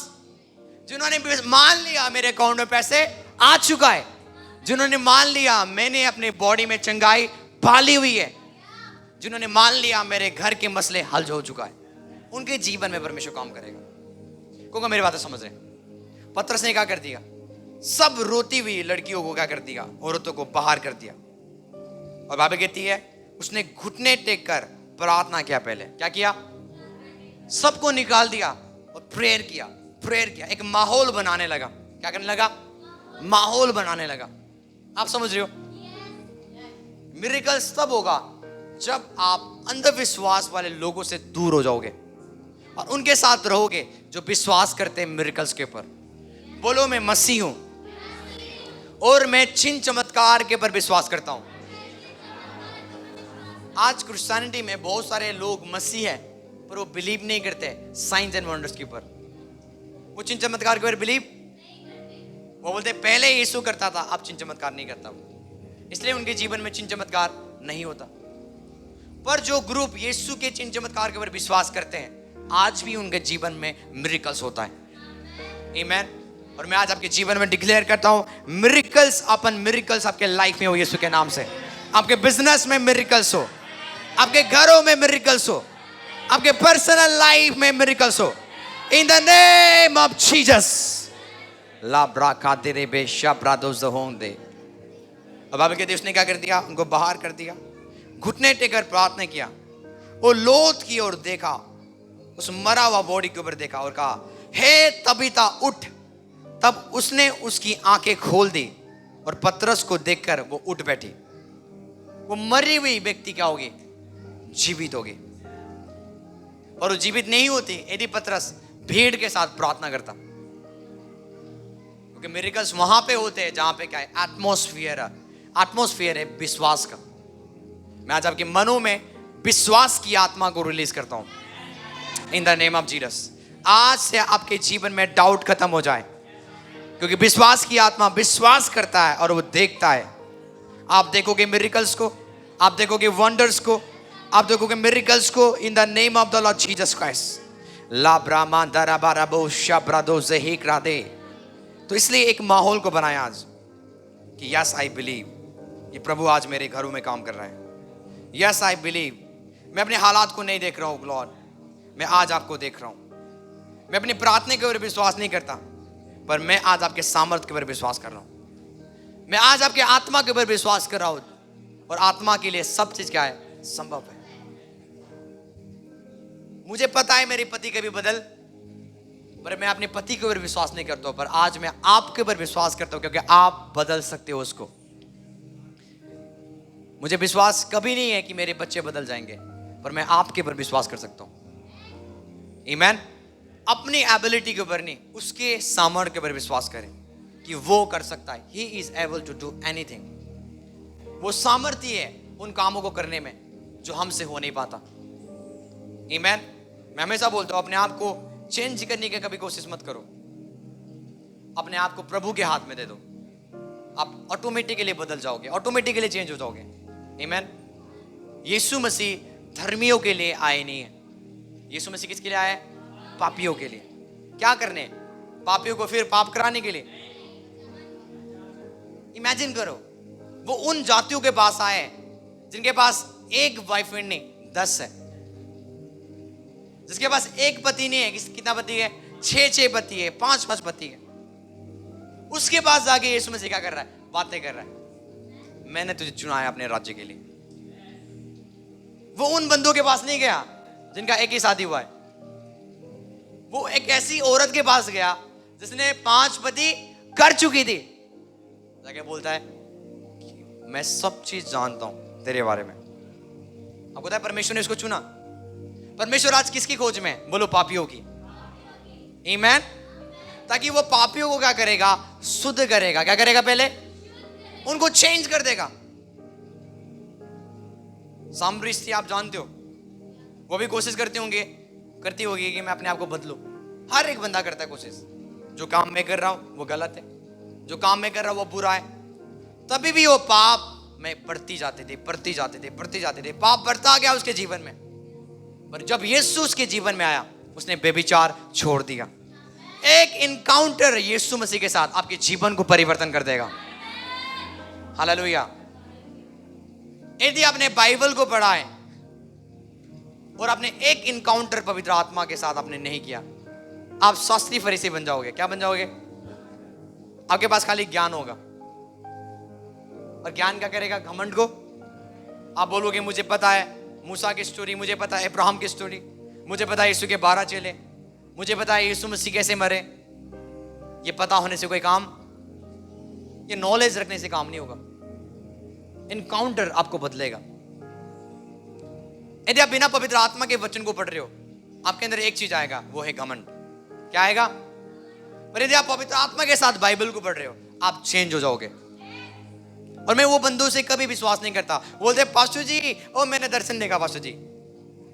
जिन्होंने मान लिया मेरे अकाउंट में पैसे आ चुका है, जिन्होंने मान लिया मैंने अपने बॉडी में चंगाई पाली हुई है, जिन्होंने मान लिया मेरे घर के मसले हल हो चुका है, उनके जीवन में परमेश्वर काम करेगा। क्योंकि मेरी बातें समझ रहे हैं? पतरस ने क्या कर दिया? सब रोती हुई लड़कियों को क्या कर दिया? औरतों को बाहर कर दिया। और बाइबल कहती है उसने घुटने टेक कर प्रार्थना किया। पहले क्या किया? सबको निकाल दिया और प्रेयर किया, प्रेयर किया, एक माहौल बनाने लगा। क्या करने लगा? माहौल बनाने लगा। आप समझ रहे हो? मिरेकल्स तब होगा जब आप अंधविश्वास वाले लोगों से दूर हो जाओगे और उनके साथ रहोगे जो विश्वास करते हैं मिरेकल्स के ऊपर। बोलो मैं मसीह हूं और मैं चिन्ह चमत्कार के ऊपर विश्वास करता हूं। आज क्रिश्चियनिटी में बहुत सारे लोग मसीह है पर वो बिलीव नहीं करते साइंस एंड वंडर्स के ऊपर। वो चिन्ह चमत्कार के ऊपर बिलीव, वो बोलते पहले यीशु करता था अब चिन्ह चमत्कार नहीं करता, इसलिए उनके जीवन में चिन्ह चमत्कार नहीं होता। पर जो ग्रुप यीशु के चिन्ह चमत्कार के ऊपर विश्वास करते हैं आज भी उनके जीवन में मिरेकल्स होता है। आमीन। और मैं आज आपके जीवन में डिक्लेयर करता हूं मिरेकल्स अपन मिरेकल्स आपके लाइफ में हो यीशु के नाम से। आपके बिजनेस में मिरेकल्स हो, आपके घरों में मिरेकल्स हो, आपके पर्सनल लाइफ में मिरेकल्स हो। In the name of Jesus. ला ब्राका तेरे बेशा ब्रादोस होंदे। अब बाइबल कहती है उसने क्या कर दिया? उनको बाहर कर दिया, घुटने टेकर प्रार्थना किया, वो लोथ की ओर देखा, उस मरा हुआ बॉडी के ऊपर देखा और कहा हे तबीता उठ। तब उसने उसकी आंखें खोल दी और पतरस को देखकर वो उठ बैठी। वो मरी हुई व्यक्ति क्या होगी? जीवित होगी। और वो जीवित नहीं होती यदि पतरस भीड़ के साथ प्रार्थना करता, क्योंकि मिरेकल्स वहां पे होते हैं जहां पे क्या है? एटमॉस्फेयर है विश्वास का। मैं आज आपके मनों में विश्वास की आत्मा को रिलीज करता हूं इन द नेम ऑफ जीसस। आज से आपके जीवन में डाउट खत्म हो जाए, क्योंकि विश्वास की आत्मा विश्वास करता है और वो देखता है। आप देखोगे मिरेकल्स को, आप देखोगे वंडर्स को, आप देखोगे मिरेकल्स को in the name of the Lord Jesus Christ. ला ब्रामा दराबाराबो शब्रादो ज़हीक रादे। तो इसलिए एक माहौल को बनाया आज कि यस आई बिलीव, ये प्रभु आज मेरे घरों में काम कर रहा है। यस आई बिलीव, मैं अपने हालात को नहीं देख रहा हूँ लॉर्ड, मैं आज आपको देख रहा हूँ। मैं अपनी प्रार्थना के ऊपर विश्वास नहीं करता, पर मैं आज आपके सामर्थ्य के ऊपर विश्वास कर रहा हूँ। मैं आज आपके आत्मा के ऊपर विश्वास कर रहा हूँ, और आत्मा के लिए सब चीज क्या है? संभव है। मुझे पता है मेरे पति कभी बदल, पर मैं अपने पति के ऊपर विश्वास नहीं करता हूं, पर आज मैं आपके ऊपर विश्वास करता हूं क्योंकि आप बदल सकते हो उसको। मुझे विश्वास कभी नहीं है कि मेरे बच्चे बदल जाएंगे, पर मैं आपके ऊपर विश्वास कर सकता हूं। आमीन। अपनी एबिलिटी के ऊपर नहीं, उसके सामर्थ्य के ऊपर विश्वास करें कि वो कर सकता है। He is able to do anything. वो सामर्थ्य है उन कामों को करने में जो हमसे हो नहीं पाता। आमीन। मैं हमेशा बोलता हूं अपने आप को चेंज करने की कभी कोशिश मत करो, अपने आप को प्रभु के हाथ में दे दो, आप ऑटोमेटिकली बदल जाओगे, ऑटोमेटिकली चेंज हो जाओगे। आमीन। यीशु मसीह धर्मियों के लिए आए नहीं है, यीशु मसीह किसके लिए आया है? पापियों के लिए। क्या करने? पापियों को फिर पाप कराने के लिए। इमेजिन करो, वो उन जातियों के पास आए जिनके पास एक बॉयफ्रेंड नहीं 10 है, जिसके पास एक पति नहीं है, कितना पति है? 6 पति है, 5 पति है। उसके पास जाके यीशु मसीह क्या कर रहा है? बातें कर रहा है, मैंने तुझे चुना है अपने राज्य के लिए। वो उन बंदों के पास नहीं गया जिनका एक ही शादी हुआ है। वो एक ऐसी औरत के पास गया जिसने 5 पति कर चुकी थी। जाके बोलता है मैं सब चीज जानता हूं तेरे बारे में। आपको पता है परमेश्वर ने इसको चुना। परमेश्वर आज किसकी खोज में है? बोलो पापियों की। आमीन। ताकि वो पापियों को क्या करेगा? शुद्ध करेगा। क्या करेगा? पहले उनको चेंज कर देगा। सामरी स्त्री आप जानते हो, वो भी कोशिश करती होगी कि मैं अपने आप को बदलूं। हर एक बंदा करता है कोशिश। जो काम मैं कर रहा हूं वो गलत है, जो काम मैं कर रहा हूं वो बुरा है, तभी भी वो पाप में बढ़ती जाते थे। पाप बढ़ता गया उसके जीवन में। पर जब यीशु उसके जीवन में आया, उसने व्यभिचार छोड़ दिया। एक इनकाउंटर यीशु मसीह के साथ आपके जीवन को परिवर्तन कर देगा। हालेलुया। यदि आपने बाइबल को पढ़ा है और आपने एक इनकाउंटर पवित्र आत्मा के साथ आपने नहीं किया, आप शास्त्री फरीसी बन जाओगे। क्या बन जाओगे? आपके पास खाली ज्ञान होगा। और ज्ञान क्या करेगा? घमंड को। आप बोलोगे मुझे पता है मूसा की स्टोरी, मुझे पता है अब्राहम की स्टोरी, मुझे पता है यीशु के 12 चेले, मुझे पता है यीशु मसीह कैसे मरे। ये पता होने से कोई काम, ये नॉलेज रखने से काम नहीं होगा। इनकाउंटर आपको बदलेगा। यदि आप बिना पवित्र आत्मा के वचन को पढ़ रहे हो, आपके अंदर एक चीज आएगा, वो है घमंड। क्या आएगा? पर यदि आप पवित्र आत्मा के साथ बाइबल को पढ़ रहे हो, आप चेंज हो जाओगे। और मैं वो बंदों से कभी विश्वास नहीं करता, बोलते पास्टर जी ओ मैंने दर्शन देखा, पास्टर जी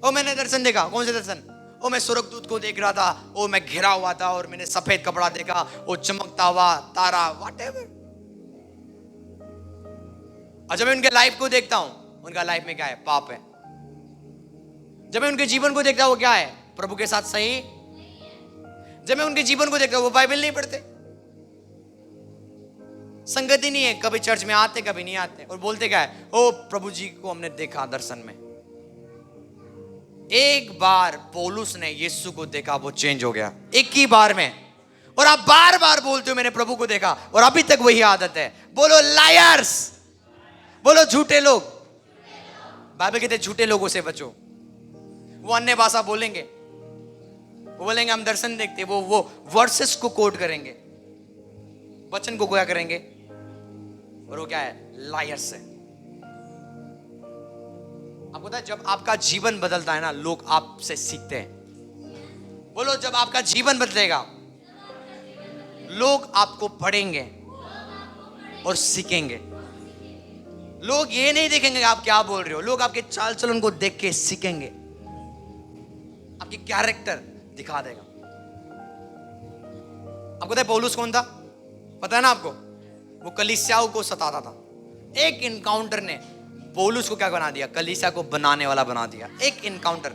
ओ मैंने दर्शन देखा। कौन से दर्शन? ओ मैं स्वर्गदूत को देख रहा था, ओ मैं घिरा हुआ था और मैंने सफेद कपड़ा देखा, ओ चमकता हुआ तारा, व्हाटएवर। और जब मैं उनके लाइफ को देखता हूं, उनका लाइफ में क्या है? पाप है। जब मैं उनके जीवन को देखता हूं, वो क्या है? प्रभु के साथ सही। जब मैं उनके जीवन को देखता हूं, वो बाइबल नहीं पढ़ते, संगति नहीं है, कभी चर्च में आते कभी नहीं आते, और बोलते क्या है? ओ प्रभु जी को हमने देखा दर्शन में। एक बार पौलुस ने यीशु को देखा, वो चेंज हो गया एक ही बार में। और आप बार बार बोलते हो मैंने प्रभु को देखा, और अभी तक वही आदत है। बोलो लायर्स, बोलो झूठे लोग। बाइबल कहते झूठे लोगों से बचो। वो अन्य भाषा बोलेंगे, वो बोलेंगे हम दर्शन देखते, वो वर्सेस को कोट करेंगे, वचन को क्या करेंगे, और वो क्या है? लायर्स है। आपको पता है जब आपका जीवन बदलता है ना, लोग आपसे सीखते हैं। बोलो जब आपका जीवन बदलेगा, लोग आपको पढ़ेंगे और सीखेंगे। लोग ये नहीं देखेंगे कि आप क्या बोल रहे हो, लोग आपके चाल चलन को देख के सीखेंगे, आपकी कैरेक्टर दिखा देगा। आपको पता है पौलुस कौन था? पता है ना आपको? वो कलीसियाओं को सताता था। एक इनकाउंटर ने पौलुस को क्या बना दिया? कलीसिया को बनाने वाला बना दिया। एक इनकाउंटर।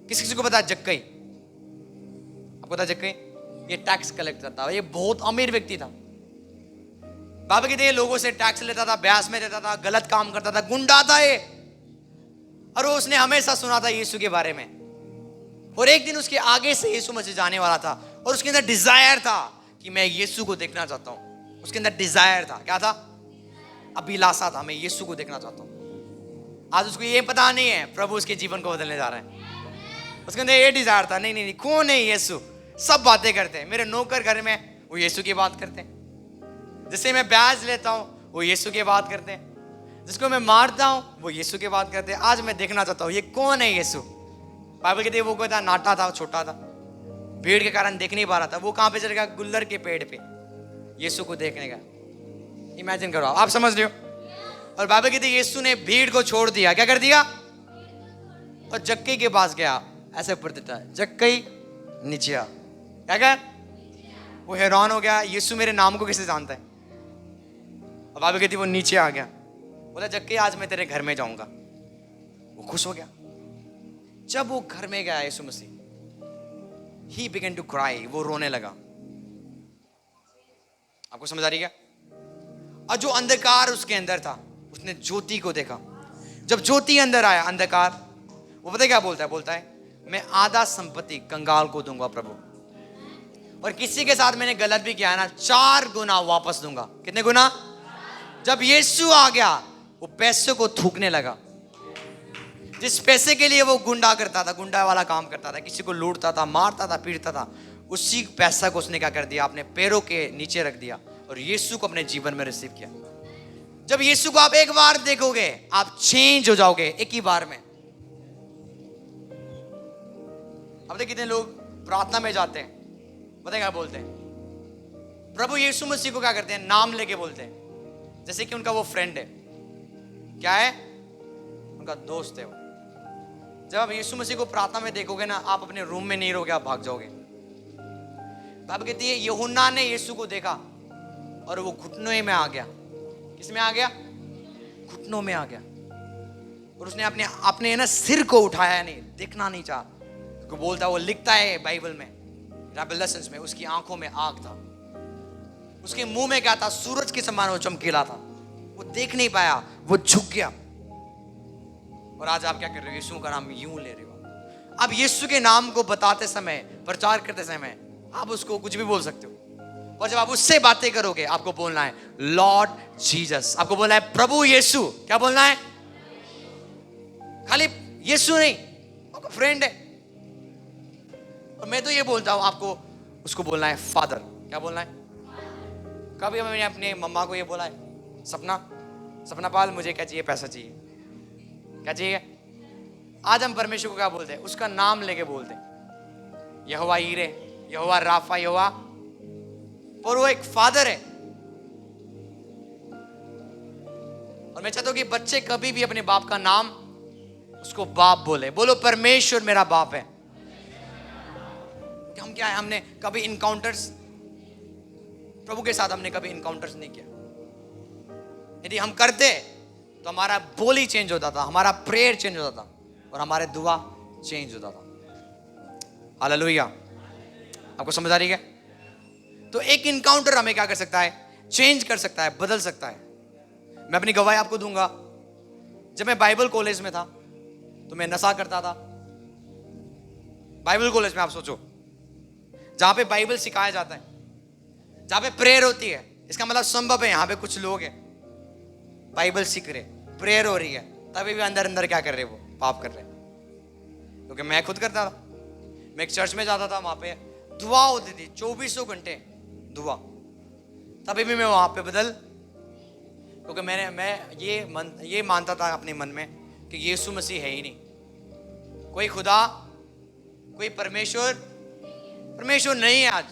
किसी को पता है? जक्कई। आपको पता है जक्कई? ये टैक्स कलेक्ट करता था, ये बहुत अमीर व्यक्ति था। बाबा कहते लोगों से टैक्स लेता था, ब्याज में देता था, गलत काम करता था, गुंडा था ये। और वो उसने हमेशा सुना था यीशु के बारे में। और एक दिन उसके आगे से यीशु मसीह जाने वाला था, और उसके अंदर डिजायर था कि मैं यीशु को देखना चाहता हूं। उसके अंदर डिजायर था। क्या था? अभिलाषा था, मैं यीशु को देखना चाहता हूं। आज उसको ये पता नहीं है प्रभु उसके जीवन को बदलने जा रहे हैं। उसके अंदर ये डिजायर था, नहीं, कौन है यीशु? सब बातें करते हैं, मेरे नौकर घर में वो यीशु की बात करते हैं, जिससे मैं ब्याज लेता हूं वो यीशु की बात करते हैं, जिसको मैं मारता हूं वो यीशु की बात करते हैं। आज मैं देखना चाहता हूं ये कौन है यीशु। बाइबल कहती है वो कोई था, नाटा था, छोटा था, भीड़ के कारण देख नहीं पा रहा था। वो कहां पे चले गया? गुल्लर के पेड़ पे यीशु को देखने का। इमेजिन करो, आप समझ रहे हो? और बाइबल कहती है यीशु ने भीड़ को छोड़ दिया। क्या कर दिया? और जक्कई के पास गया, ऐसे ऊपर देता है, जक्कई नीचे आ। क्या कर? वो हैरान हो गया, यीशु मेरे नाम को कैसे जानता है? और बाइबल कहती वो नीचे आ गया, बोला जक्कई आज मैं तेरे घर में जाऊंगा। वो खुश हो गया। जब वो घर में गया यीशु मसीह, he began to cry, वो रोने लगा। आपको समझ आ रही क्या? और जो अंधकार उसके अंदर था, उसने ज्योति को देखा। जब ज्योति अंदर आया, अंधकार, वो पता है क्या बोलता है? बोलता है मैं आधा संपत्ति कंगाल को दूंगा प्रभु, और किसी के साथ मैंने गलत भी किया है ना, 4 गुना वापस दूंगा। कितने गुना? जब यीशु आ गया, वो पैसे को थूकने लगा। जिस पैसे के लिए वो गुंडा करता था, गुंडा वाला काम करता था, किसी को लूटता था, मारता था, पीटता था, उसी पैसा को उसने क्या कर दिया? अपने पैरों के नीचे रख दिया और यीशु को अपने जीवन में रिसीव किया। जब यीशु को आप एक बार देखोगे, आप चेंज हो जाओगे एक ही बार में। अब देखिए कितने लोग प्रार्थना में जाते हैं, बताए क्या बोलते हैं? प्रभु यीशु मसीह को क्या करते हैं? नाम लेके बोलते हैं, जैसे कि उनका वो फ्रेंड है। क्या है? उनका दोस्त है वो। जब आप यीशु मसीह को प्रार्थना में देखोगे ना, आप अपने रूम में नहीं रहोगे, आप भाग जाओगे। बाइबल कहती है यूहन्ना ने यीशु को देखा और वो घुटनों में आ गया। किस में आ गया? घुटनों में आ गया। और उसने अपने ना सिर को उठाया नहीं, देखना नहीं चाहा। क्योंकि बोलता, वो लिखता है बाइबल में, रेवलेशंस में, उसकी आंखों में आग था, उसके मुंह में क्या था? सूरज के समान वो चमकीला था। वो देख नहीं पाया, वो झुक गया। और आज आप क्या कर रहे हो? यीशु का नाम यूं ले रहे हो। अब यीशु के नाम को बताते समय, प्रचार करते समय, आप उसको कुछ भी बोल सकते हो, और जब आप उससे बातें करोगे, आपको बोलना है लॉर्ड जीसस। आपको बोलना है प्रभु यीशु। क्या बोलना है? खाली यीशु नहीं, आपका फ्रेंड है। और मैं तो ये बोलता हूं आपको, उसको बोलना है फादर। क्या बोलना है? कभी मैंने अपने मम्मा को ये बोला है, सपना पाल, मुझे क्या चाहिए? पैसा चाहिए। क्या चाहिए? आज हम परमेश्वर को क्या बोलते हैं? उसका नाम लेके बोलते हैं, यहोवा ईरे, यहोवा राफा, यहोवा। और वो एक फादर है। और मैं चाहता हूं कि बच्चे कभी भी अपने बाप का नाम, उसको बाप बोले। बोलो परमेश्वर मेरा बाप है। हम क्या है? हमने कभी इनकाउंटर्स, प्रभु के साथ हमने कभी इनकाउंटर्स नहीं किया। यदि हम करते तो हमारा बोली चेंज होता था, हमारा प्रेयर चेंज होता था, और हमारे दुआ चेंज होता था। हालेलुया। आपको समझ आ रही है? तो एक इनकाउंटर हमें क्या कर सकता है? चेंज कर सकता है, बदल सकता है। मैं अपनी गवाही आपको दूंगा। जब मैं बाइबल कॉलेज में था तो मैं नशा करता था। बाइबल कॉलेज में आप सोचो, जहां पे बाइबल सिखाया जाता है, जहां पे प्रेयर होती है, इसका मतलब संभव है यहां पे कुछ लोग हैं बाइबल सीख रहे, प्रेयर हो रही है, तभी भी अंदर अंदर क्या कर रहे? वो पाप कर रहे। क्योंकि मैं खुद करता था। मैं एक चर्च में जाता था, वहां पे दुआ होती थी 24 घंटे दुआ, तभी भी मैं वहां पे बदल। क्योंकि मैं ये मानता था अपने मन में कि यीशु मसीह है ही नहीं, कोई खुदा, कोई परमेश्वर नहीं है। आज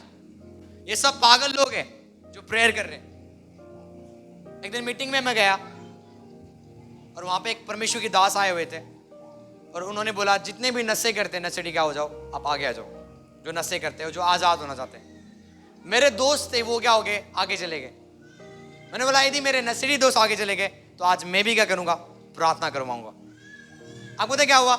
ये सब पागल लोग हैं जो प्रेयर कर रहे हैं। एक दिन मीटिंग में मैं गया और वहां पे एक परमेश्वर की दास आए हुए थे, और उन्होंने बोला जितने भी नशे करते हैं, नशेड़ी क्या हो जाओ, आप आगे आ जाओ। जो नशे करते हो, जो आजाद होना चाहते हैं। मेरे दोस्त थे, वो क्या हो गए? आगे चले गए। मैंने बोला यदि मेरे नशेड़ी दोस्त आगे चले गए तो आज मैं भी क्या करूंगा? प्रार्थना करवाऊंगा। आपको पता क्या हुआ?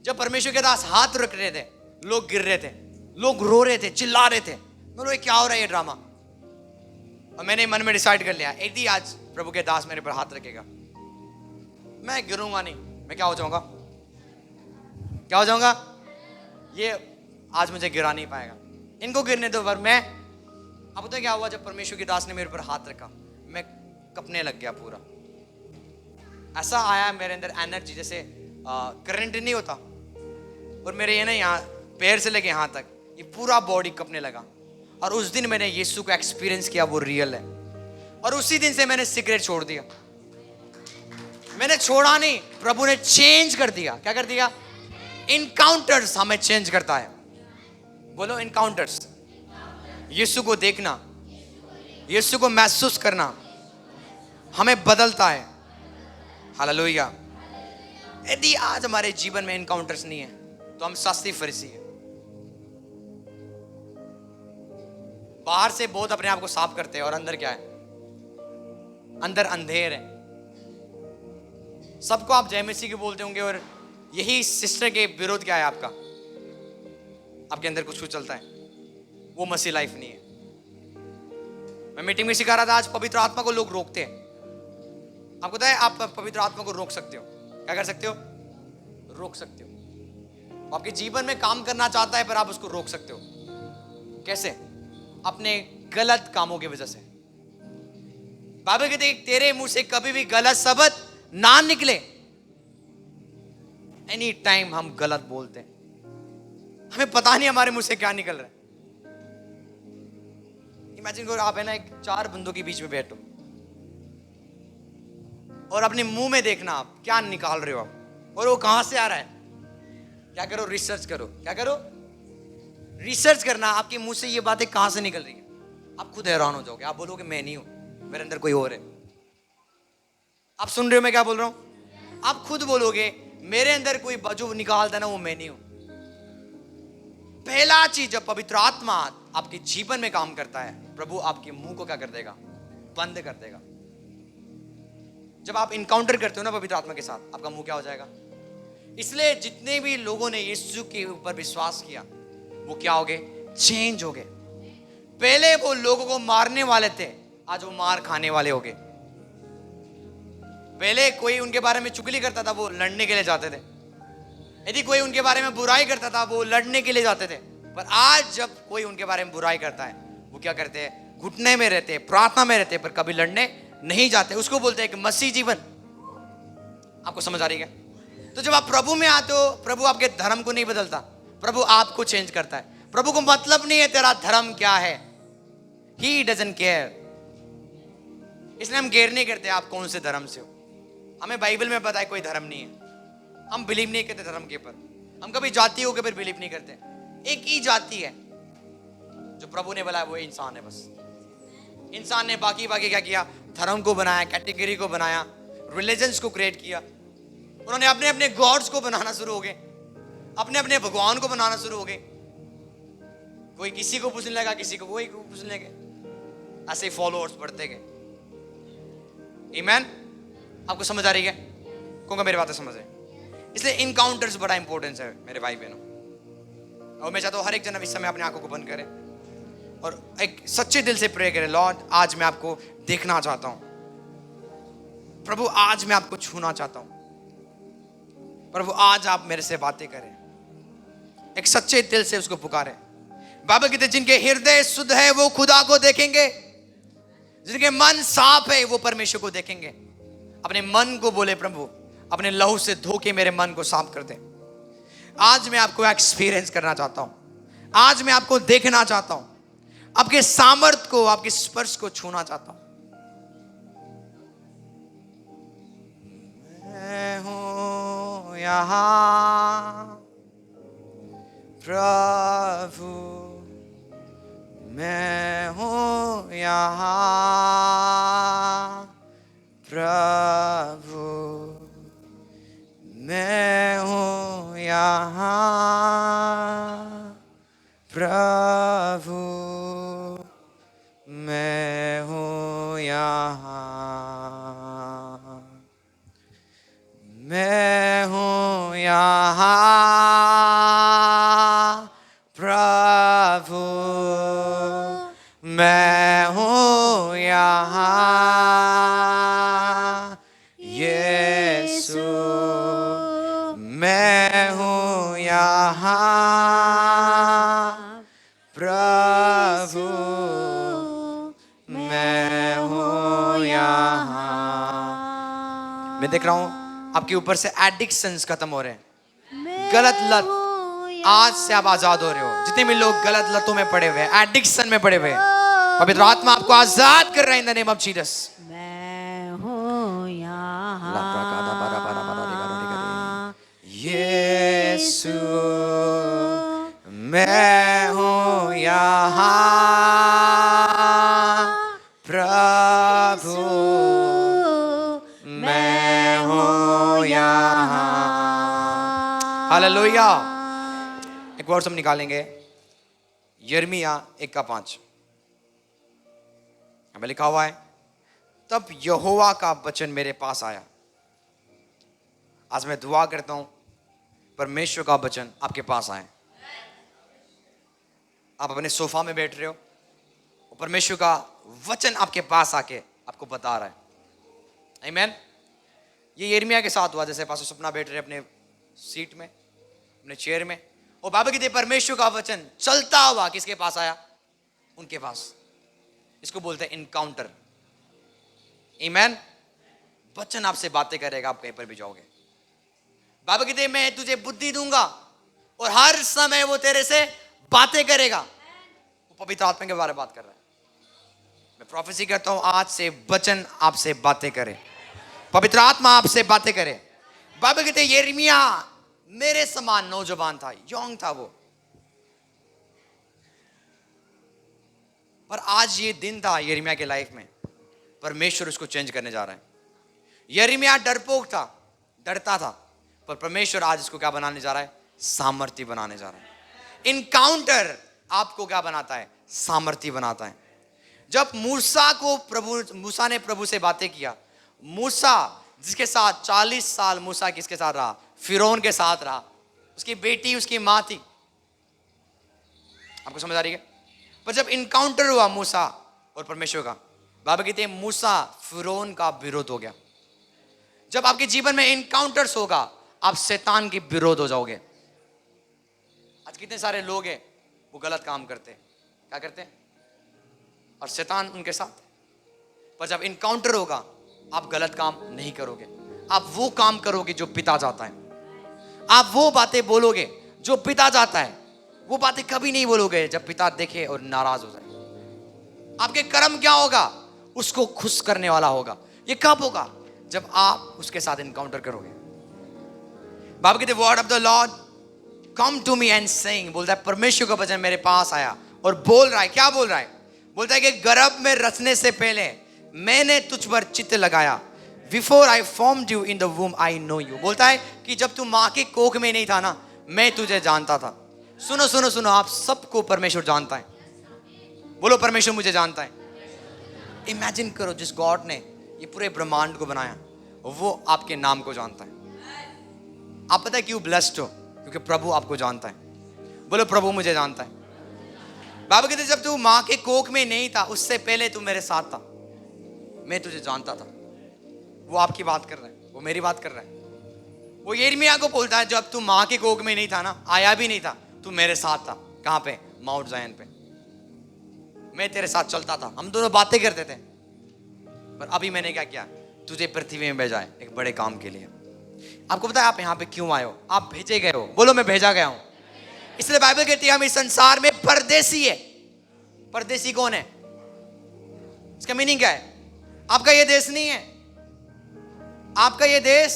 जब परमेश्वर के दास हाथ रख रहे थे, लोग गिर रहे थे, लोग रो रहे थे, चिल्ला रहे थे। मैं बोला क्या हो रहा है ये ड्रामा? और मैंने मन में डिसाइड कर लिया, यदि आज प्रभु के दास मेरे पर हाथ रखेगा, मैं गिरूंगा नहीं। मैं क्या हो जाऊंगा? क्या हो जाऊंगा? ये आज मुझे गिरा नहीं पाएगा, इनको गिरने दो। पर मैं, अब पता क्या हुआ? जब परमेश्वर की दास ने मेरे पर हाथ रखा, मैं कपने लग गया पूरा। ऐसा आया मेरे अंदर एनर्जी, जैसे करंट नहीं होता, और मेरे ये ना यहाँ पैर से लेके यहाँ तक ये पूरा बॉडी कपने लगा। और उस दिन मैंने यीशु को एक्सपीरियंस किया, वो रियल है। और उसी दिन से मैंने सिगरेट छोड़ दिया। मैंने छोड़ा नहीं, प्रभु ने चेंज कर दिया। क्या कर दिया? इनकाउंटर्स हमें चेंज करता है। बोलो इनकाउंटर्स। यीशु को देखना, यीशु को महसूस करना हमें बदलता है। हालेलुया। यदि आज हमारे जीवन में इनकाउंटर्स नहीं है तो हम शास्त्री फरीसी हैं। बाहर से बहुत अपने आप को साफ करते हैं, और अंदर क्या है? अंदर अंधेर है। सबको आप जय मसीह के बोलते होंगे, और यही सिस्टर के विरोध क्या है आपका? आपके अंदर कुछ कुछ चलता है, वो मसीह लाइफ नहीं है। मैं मीटिंग में सिखा रहा था, आज पवित्र आत्मा को लोग रोकते हैं। आपको पता है आप पवित्र आत्मा को रोक सकते हो। क्या कर सकते हो? रोक सकते हो। वो आपके जीवन में काम करना चाहता है, पर आप उसको रोक सकते हो। कैसे? अपने गलत कामों की वजह से। बाइबल कहते हैं तेरे मुंह से कभी भी गलत शब्द ना निकले। एनी टाइम हम गलत बोलते हैं, हमें पता नहीं हमारे मुंह से क्या निकल रहा है। इमेजिन करो आप है ना, एक 4 बंदों के बीच में बैठो और अपने मुंह में देखना आप क्या निकाल रहे हो आप, और वो कहां से आ रहा है। क्या करो? रिसर्च करो। क्या करो? रिसर्च करना, आपके मुंह से ये बातें कहां से निकल रही है। आप खुद हैरान हो जाओगे। आप बोलोगे मैं नहीं हूं, मेरे अंदर कोई और है। आप सुन रहे हो मैं क्या बोल रहा हूं? आप खुद बोलोगे मेरे अंदर कोई जो निकालता है ना, वो मैं नहीं हूं। पहला चीज, जब पवित्र आत्मा आपके जीवन में काम करता है, प्रभु आपके मुंह को क्या कर देगा? बंद कर देगा। जब आप इनकाउंटर करते हो ना पवित्र आत्मा के साथ, आपका मुंह क्या हो जाएगा? इसलिए जितने भी लोगों ने यीशु के ऊपर विश्वास किया, वो क्या हो गए? चेंज हो गए। पहले वो लोगों को मारने वाले थे, आज वो मार खाने वाले हो गए। पहले कोई उनके बारे में चुगली करता था, वो लड़ने के लिए जाते थे। यदि कोई उनके बारे में बुराई करता था, वो लड़ने के लिए जाते थे। पर आज जब कोई उनके बारे में बुराई करता है, वो क्या करते हैं? घुटने में रहते हैं, प्रार्थना में रहते हैं, पर कभी लड़ने नहीं जाते। उसको बोलते हैं कि मसीह जीवन। आपको समझ आ रही है? तो जब आप प्रभु में आते हो, प्रभु आपके धर्म को नहीं बदलता, प्रभु आपको चेंज करता है। प्रभु को मतलब नहीं है तेरा धर्म क्या है, ही डजंट केयर। इसलिए हम केयर नहीं करते आप कौन से धर्म से हो। हमें बाइबल में पता है कोई धर्म नहीं है। हम बिलीव नहीं करते धर्म के ऊपर। हम कभी जातियों के ऊपर बिलीव नहीं करते। एक ही जाति है जो प्रभु ने बोला, वो इंसान है। बस इंसान ने बाकी क्या किया? धर्म को बनाया, कैटेगरी को बनाया, रिलीजन्स को क्रिएट किया। उन्होंने अपने अपने गॉड्स को बनाना शुरू हो गए, अपने अपने भगवान को बनाना शुरू हो गए। कोई किसी को पूछने लगा, किसी को वही पूछने लगे, ऐसे फॉलोअर्स बढ़ते गए। आमीन। आपको समझ आ रही है? कौन मेरी बातें समझ है? इसलिए इनकाउंटर्स बड़ा इंपॉर्टेंस है मेरे भाई बहनों। और मैं चाहता हूं हर एक जना इस समय अपने आंखों को बंद करे और एक सच्चे दिल से प्रे करे, लॉर्ड आज मैं आपको देखना चाहता हूं। प्रभु आज मैं आपको छूना चाहता हूं। प्रभु आज आप मेरे से बातें करें। एक सच्चे दिल से उसको पुकारे। बाइबल कहते हैं जिनके हृदय शुद्ध है वो खुदा को देखेंगे, जिनके मन साफ है वो परमेश्वर को देखेंगे। अपने मन को बोले, प्रभु अपने लहू से धो के मेरे मन को साफ कर दे। आज मैं आपको एक्सपीरियंस करना चाहता हूं। आज मैं आपको देखना चाहता हूं, आपके सामर्थ को, आपके स्पर्श को छूना चाहता हूं। मैं हूं यहाँ प्रभु, मैं हूं यहाँ प्रभु, मैं हूं यहाँ प्रभु, मैं हूं यहाँ, मैं हूं यहाँ प्रभु, मैं हूं यहाँ यीशु, मैं हूं यहाँ प्रभु, मैं हूं यहाँ। मैं देख रहा हूं आपके ऊपर से एडिक्शंस खत्म हो रहे हैं, गलत लत। आज से आप आजाद हो रहे हो। जितने भी लोग गलत लतों में पड़े हुए हैं, एडिक्शन में पड़े हुए हैं, पवित्र आत्मा आपको आजाद कर रहा है इन द नेम ऑफ जीसस। मैं हूँ यहाँ यीशु, मैं हूँ यहाँ प्रभु, मैं हूँ यहाँ। हालेलुया। एक वर्ड हम निकालेंगे, यिर्मयाह 1:5। हमें लिखा हुआ है, तब यहोवा का वचन मेरे पास आया। आज मैं दुआ करता हूं परमेश्वर का वचन आपके पास आए। आप अपने सोफा में बैठ रहे हो, परमेश्वर का वचन आपके पास आके आपको बता रहा है। आमीन। ये यिर्मयाह के साथ हुआ। जैसे पास्टर सपना बैठ रहे अपने सीट में, अपने चेयर में, और बाबा कहते परमेश्वर का वचन चलता हुआ किसके पास आया? उनके पास। इसको बोलते हैं इनकाउंटर। आमीन। वचन आपसे बातें करेगा, आप कहीं पर भी जाओगे। बाबा कहते मैं तुझे बुद्धि दूंगा और हर समय वो तेरे से बातें करेगा। वो पवित्र आत्मा के बारे में बात कर रहा है। मैं प्रोफेसी करता हूं, आज से वचन आपसे बातें करे, पवित्र आत्मा आपसे बातें करे। बाबा कहते यिर्मयाह मेरे समान नौजवान था, यंग था वो, पर आज ये दिन था यिर्मयाह के लाइफ में, परमेश्वर उसको चेंज करने जा रहा है। यिर्मयाह डरपोक था, डरता था, पर परमेश्वर आज इसको क्या बनाने जा रहा है? सामर्थ्य बनाने जा रहा है। इनकाउंटर आपको क्या बनाता है? सामर्थ्य बनाता है। जब मूसा ने प्रभु से बातें किया, मूसा जिसके साथ 40 साल मूसा किसके साथ रहा? फिरौन के साथ रहा। उसकी बेटी उसकी मां थी। आपको समझ आ रही है? पर जब इनकाउंटर हुआ मूसा और परमेश्वर का, बाबा कहते हैं मूसा फिरौन का विरोध हो गया। जब आपके जीवन में इनकाउंटर्स होगा, आप शैतान के विरोध हो जाओगे। आज कितने सारे लोग हैं वो गलत काम करते हैं, क्या करते हैं, और शैतान उनके साथ। पर जब इनकाउंटर होगा, आप गलत काम नहीं करोगे, आप वो काम करोगे जो पिता चाहता है। आप वो बातें बोलोगे जो पिता चाहता है। वो बातें कभी नहीं बोलोगे जब पिता देखे और नाराज हो जाए। आपके कर्म क्या होगा? उसको खुश करने वाला होगा। ये कब होगा? जब आप उसके साथ इनकाउंटर करोगे। बाबा कहते word of the lord come to me and saying, बोलता है परमेश्वर का वचन मेरे पास आया और बोल रहा है। क्या बोल रहा है? बोलता है कि गर्भ में रचने से पहले मैंने तुझ पर चित्त लगाया, before I formed you in the वूम I know you. बोलता है कि जब तू मां के कोख में नहीं था ना, मैं तुझे जानता था। सुनो सुनो सुनो, आप सबको परमेश्वर जानता है। बोलो परमेश्वर मुझे जानता है। इमेजिन करो, जिस गॉड ने ये पूरे ब्रह्मांड को बनाया, वो आपके नाम को जानता है। आप पता है क्यों ब्लेस्ड हो? क्योंकि प्रभु आपको जानता है। बोलो प्रभु मुझे जानता है। बाबा कहते जब तू मां के कोख में नहीं था, उससे पहले तू मेरे साथ था, मैं तुझे जानता था। वो आपकी बात कर रहा है, वो मेरी बात कर रहा है। वो यिर्मयाह को बोलता है जब तू मां के कोख में नहीं था ना, आया भी नहीं था, तू मेरे साथ था। कहां पे? माउंट जायन पे। मैं तेरे साथ चलता था, हम दोनों बातें करते थे। पर अभी मैंने क्या किया? तुझे पृथ्वी में भेजा है एक बड़े काम के लिए। आपको पता है आप यहाँ पे क्यों आए हो? आप भेजे गए हो। बोलो मैं भेजा गया हूं। इसलिए बाइबल कहती है हम इस संसार में परदेसी है। परदेसी कौन है? इसका मीनिंग क्या है? आपका ये देश नहीं है, आपका ये देश।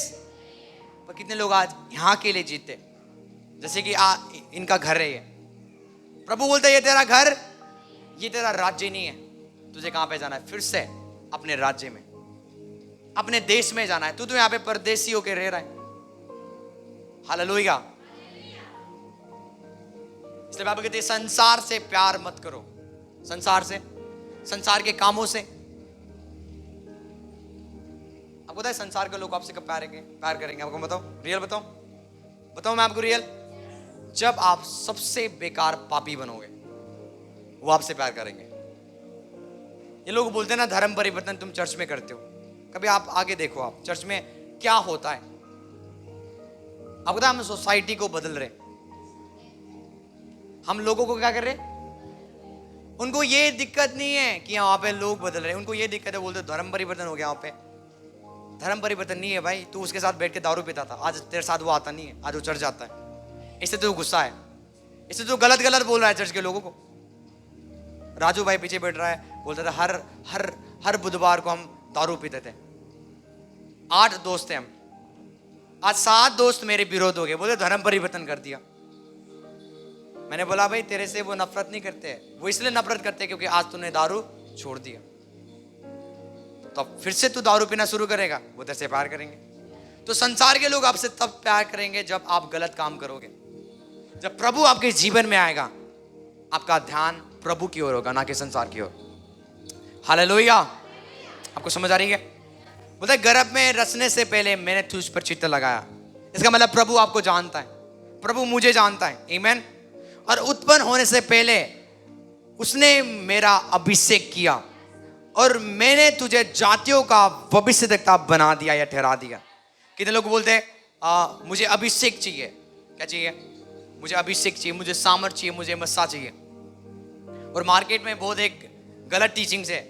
पर कितने लोग आज यहां के लिए जीते, जैसे कि इनका घर है ये। प्रभु बोलता है ये तेरा घर, ये तेरा राज्य नहीं है। तुझे कहां पे जाना है? फिर से अपने राज्य में, अपने देश में जाना है। तू तो यहां पे परदेसी होके रह रहा है। हालेलुया। इसलिए बाइबल कहती है संसार से प्यार मत करो। संसार से, संसार के कामों से। आपको पता है संसार के लोग आपसे कब प्यार करेंगे? आपको बताओ, रियल बताओ, बताओ मैं आपको रियल। जब आप सबसे बेकार पापी बनोगे, वो आपसे प्यार करेंगे। ये लोग बोलते हैं ना धर्म परिवर्तन तुम चर्च में करते हो। कभी आप आगे देखो, आप चर्च में क्या होता है। आपको पता है हम सोसाइटी को बदल रहे, हम लोगों को क्या कर रहे? उनको ये दिक्कत नहीं है कि यहाँ पे लोग बदल रहे हैं, उनको ये दिक्कत है, बोलते धर्म परिवर्तन हो गया। यहाँ पे धर्म परिवर्तन नहीं है भाई। तू उसके साथ बैठ के दारू पीता था, आज तेरे साथ वो आता नहीं है, आज वो चर्च जाता है। इससे तो गुस्सा है, इससे तो गलत गलत बोल रहा है चर्च के लोगों को। राजू भाई पीछे बैठ रहा है, बोलता था हर हर हर बुधवार को हम दारू पीते थे। 8 दोस्त थे हम, आज 7 दोस्त मेरे विरोध हो गए, बोले धर्म परिवर्तन कर दिया। मैंने बोला भाई तेरे से वो नफरत नहीं करते, वो इसलिए नफरत करते क्योंकि आज तूने दारू छोड़ दिया। तो फिर से तू दारू पीना शुरू करेगा, वो तेरे से प्यार करेंगे। तो संसार के लोग आपसे तब प्यार करेंगे जब आप गलत काम करोगे। जब प्रभु आपके जीवन में आएगा, आपका ध्यान प्रभु की ओर होगा, ना कि संसार की ओर। हालेलुया। आपको समझ आ रही है? बोलता है गर्भ में रचने से पहले मैंने तुझ पर चित्त लगाया। इसका मतलब प्रभु आपको जानता है। प्रभु मुझे जानता है, आमीन। और उत्पन्न होने से पहले उसने मेरा अभिषेक किया और मैंने तुझे जातियों का भविष्यद्वक्ता बना दिया या ठहरा दिया। कितने लोग बोलते हैं मुझे अभिषेक चाहिए। क्या चाहिए? मुझे अभिषेक चाहिए, मुझे सामर्थ चाहिए, मुझे मस्सा चाहिए। और मार्केट में बहुत एक गलत टीचिंग्स है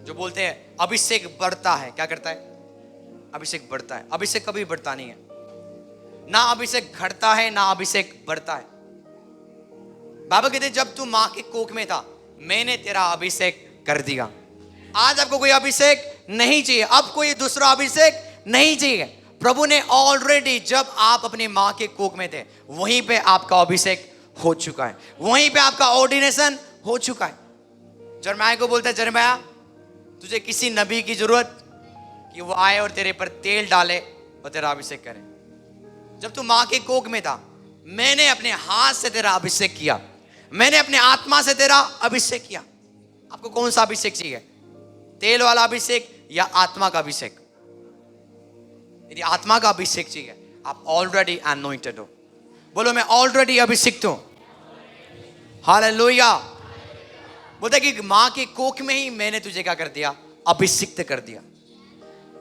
जो बोलते हैं अभिषेक बढ़ता है। क्या करता है? अभिषेक बढ़ता है। अभिषेक कभी बढ़ता नहीं है। ना अभिषेक घटता है ना अभिषेक बढ़ता है। बाबा कहते जब तू मां के कोख में था मैंने तेरा अभिषेक कर दिया। आज आपको कोई अभिषेक नहीं चाहिए, अब कोई दूसरा अभिषेक नहीं चाहिए। प्रभु ने ऑलरेडी जब आप अपनी मां के कोख में थे वहीं पे आपका अभिषेक हो चुका है, वहीं पे आपका ऑर्डिनेशन हो चुका है। जरमाया को बोलता है जरमाया तुझे किसी नबी की जरूरत कि वो आए और तेरे पर तेल डाले और तेरा अभिषेक करे। जब तू मां के कोख में था मैंने अपने हाथ से तेरा अभिषेक किया, मैंने अपने आत्मा से तेरा अभिषेक किया। आपको कौन सा अभिषेक चाहिए? तेल वाला अभिषेक या आत्मा का अभिषेक? यदि आत्मा का अभिषेक चाहिए आप ऑलरेडी अनॉइंटेड हो। बोलो मैं ऑलरेडी अभिषिक्त हूं। हालेलुया। बोलते कि मां के कोख में ही मैंने तुझे क्या कर दिया? अभिषिक्त कर दिया।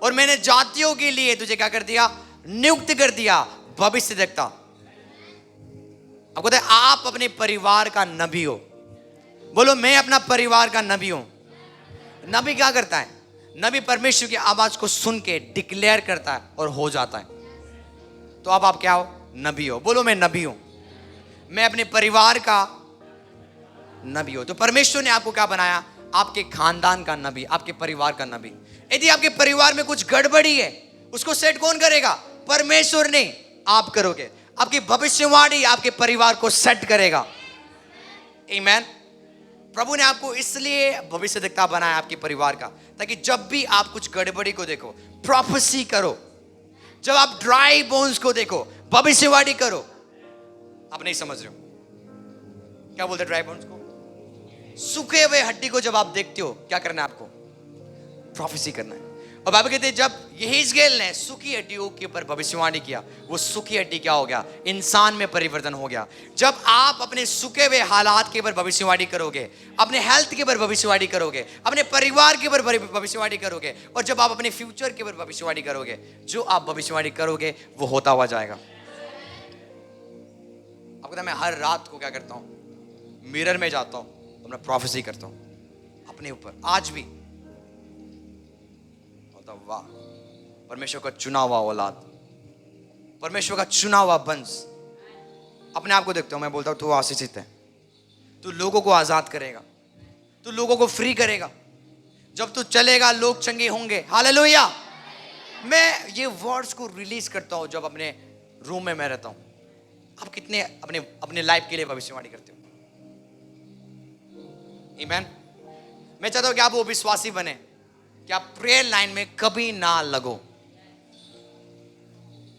और मैंने जातियों के लिए तुझे क्या कर दिया? नियुक्त कर दिया भविष्यद्वक्ता। आपको पता है आप अपने परिवार का नबी हो। बोलो मैं अपना परिवार का नबी हूं। नबी क्या करता है? नबी परमेश्वर की आवाज को सुन के डिक्लेयर करता है और हो जाता है। तो अब आप क्या हो? नबी हो। बोलो मैं नबी हूं, मैं अपने परिवार का नबी हूं। तो परमेश्वर ने आपको क्या बनाया? आपके खानदान का नबी, आपके परिवार का नबी। यदि आपके परिवार में कुछ गड़बड़ी है उसको सेट कौन करेगा? परमेश्वर ने। आप करोगे। आपकी भविष्यवाणी आपके परिवार को सेट करेगा। आमीन। प्रभु ने आपको इसलिए भविष्यद्वक्ता बनाया आपके परिवार का, ताकि जब भी आप कुछ गड़बड़ी को देखो प्रोफेसी करो। जब आप ड्राई बोन्स को देखो भविष्यवाणी करो। आप नहीं समझ रहे हो क्या बोलते ड्राई बोन्स को? सूखे हुए हड्डी को जब आप देखते हो क्या करना है आपको? प्रोफेसी करना है। और बाइबल कहते हैं जब यहेजकेल ने सूखी हड्डियों के ऊपर भविष्यवाणी किया वो सूखी हड्डी क्या हो गया? इंसान में परिवर्तन हो गया। जब आप अपने सूखे हुए हालात के ऊपर भविष्यवाणी करोगे, अपने हेल्थ के ऊपर भविष्यवाणी करोगे, अपने परिवार के ऊपर भविष्यवाणी करोगे और जब आप अपने फ्यूचर के ऊपर भविष्यवाणी करोगे, जो आप भविष्यवाणी करोगे वो होता हुआ जाएगा। आपको पता है मैं हर रात को क्या करता हूँ? मिरर में जाता हूँ तो मैं प्रोफेसी करता हूँ अपने ऊपर। आज भी वाह, परमेश्वर का चुना हुआ औलाद, परमेश्वर का चुना हुआ वंश। अपने आप को देखता हूं, मैं बोलता हूं तू आशीषित है, तू लोगों को आजाद करेगा, तू लोगों को फ्री करेगा। जब तू चलेगा लोग चंगे होंगे। हालेलुया। मैं ये वर्ड्स को रिलीज करता हूं जब अपने रूम में मैं रहता हूं। आप कितने अपने अपने लाइफ के लिए भविष्यवाणी करते हो? आमीन। मैं चाहता हूं कि आप वो विश्वासी बने कि आप प्रेयर लाइन में कभी ना लगो,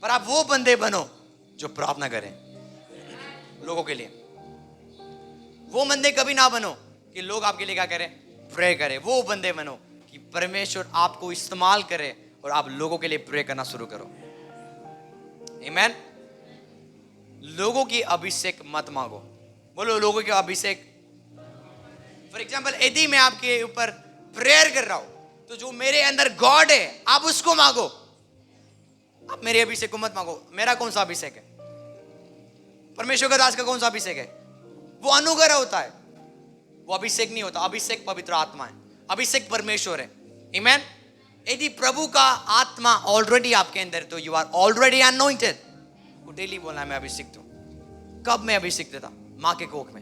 पर आप वो बंदे बनो जो प्रार्थना करें लोगों के लिए। वो बंदे कभी ना बनो कि लोग आपके लिए क्या करें? प्रे करें। वो बंदे बनो कि परमेश्वर आपको इस्तेमाल करे और आप लोगों के लिए प्रे करना शुरू करो। आमीन। लोगों की अभिषेक मत मांगो। बोलो लोगों के अभिषेक। फॉर एग्जाम्पल यदि मैं आपके ऊपर प्रेयर कर रहा हूं तो जो मेरे अंदर गॉड है आप उसको मांगो। आप मेरे अभिषेक को मत मांगो। मेरा कौन सा अभिषेक है? परमेश्वर का दास का कौन सा अभिषेक है? वो अनुग्रह होता है, वो अभिषेक नहीं होता। अभिषेक पवित्र आत्मा है, अभिषेक परमेश्वर है। आमीन। यदि प्रभु का आत्मा ऑलरेडी आपके अंदर तो यू आर ऑलरेडी अनॉइंटेड। वो डेली बोलना है मैं अभिषिक्त हूं। कब मैं अभिषिक्त था? मां के कोख में।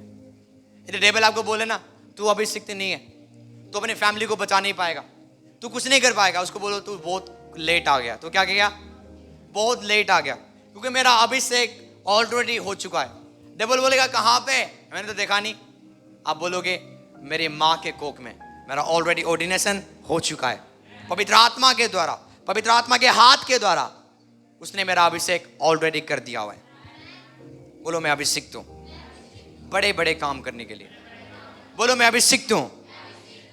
यदि डेविल आपको बोले ना तू अभिषिक्त नहीं है तो अपने फैमिली को बचा नहीं पाएगा, तू कुछ नहीं कर पाएगा, उसको बोलो तू बहुत लेट आ गया। तो क्या किया? बहुत लेट आ गया, क्योंकि मेरा अभिषेक ऑलरेडी हो चुका है। डेविल बोलेगा कहां पे? मैंने तो देखा नहीं। आप बोलोगे मेरी मां के कोख में मेरा ऑलरेडी ऑर्डिनेशन हो चुका है। पवित्र आत्मा के द्वारा, पवित्र आत्मा के हाथ के द्वारा उसने मेरा अभिषेक ऑलरेडी कर दिया हुआ है। बोलो मैं अभिषिक्त हूं बड़े बड़े काम करने के लिए। बोलो मैं अभिषिक्त हूं।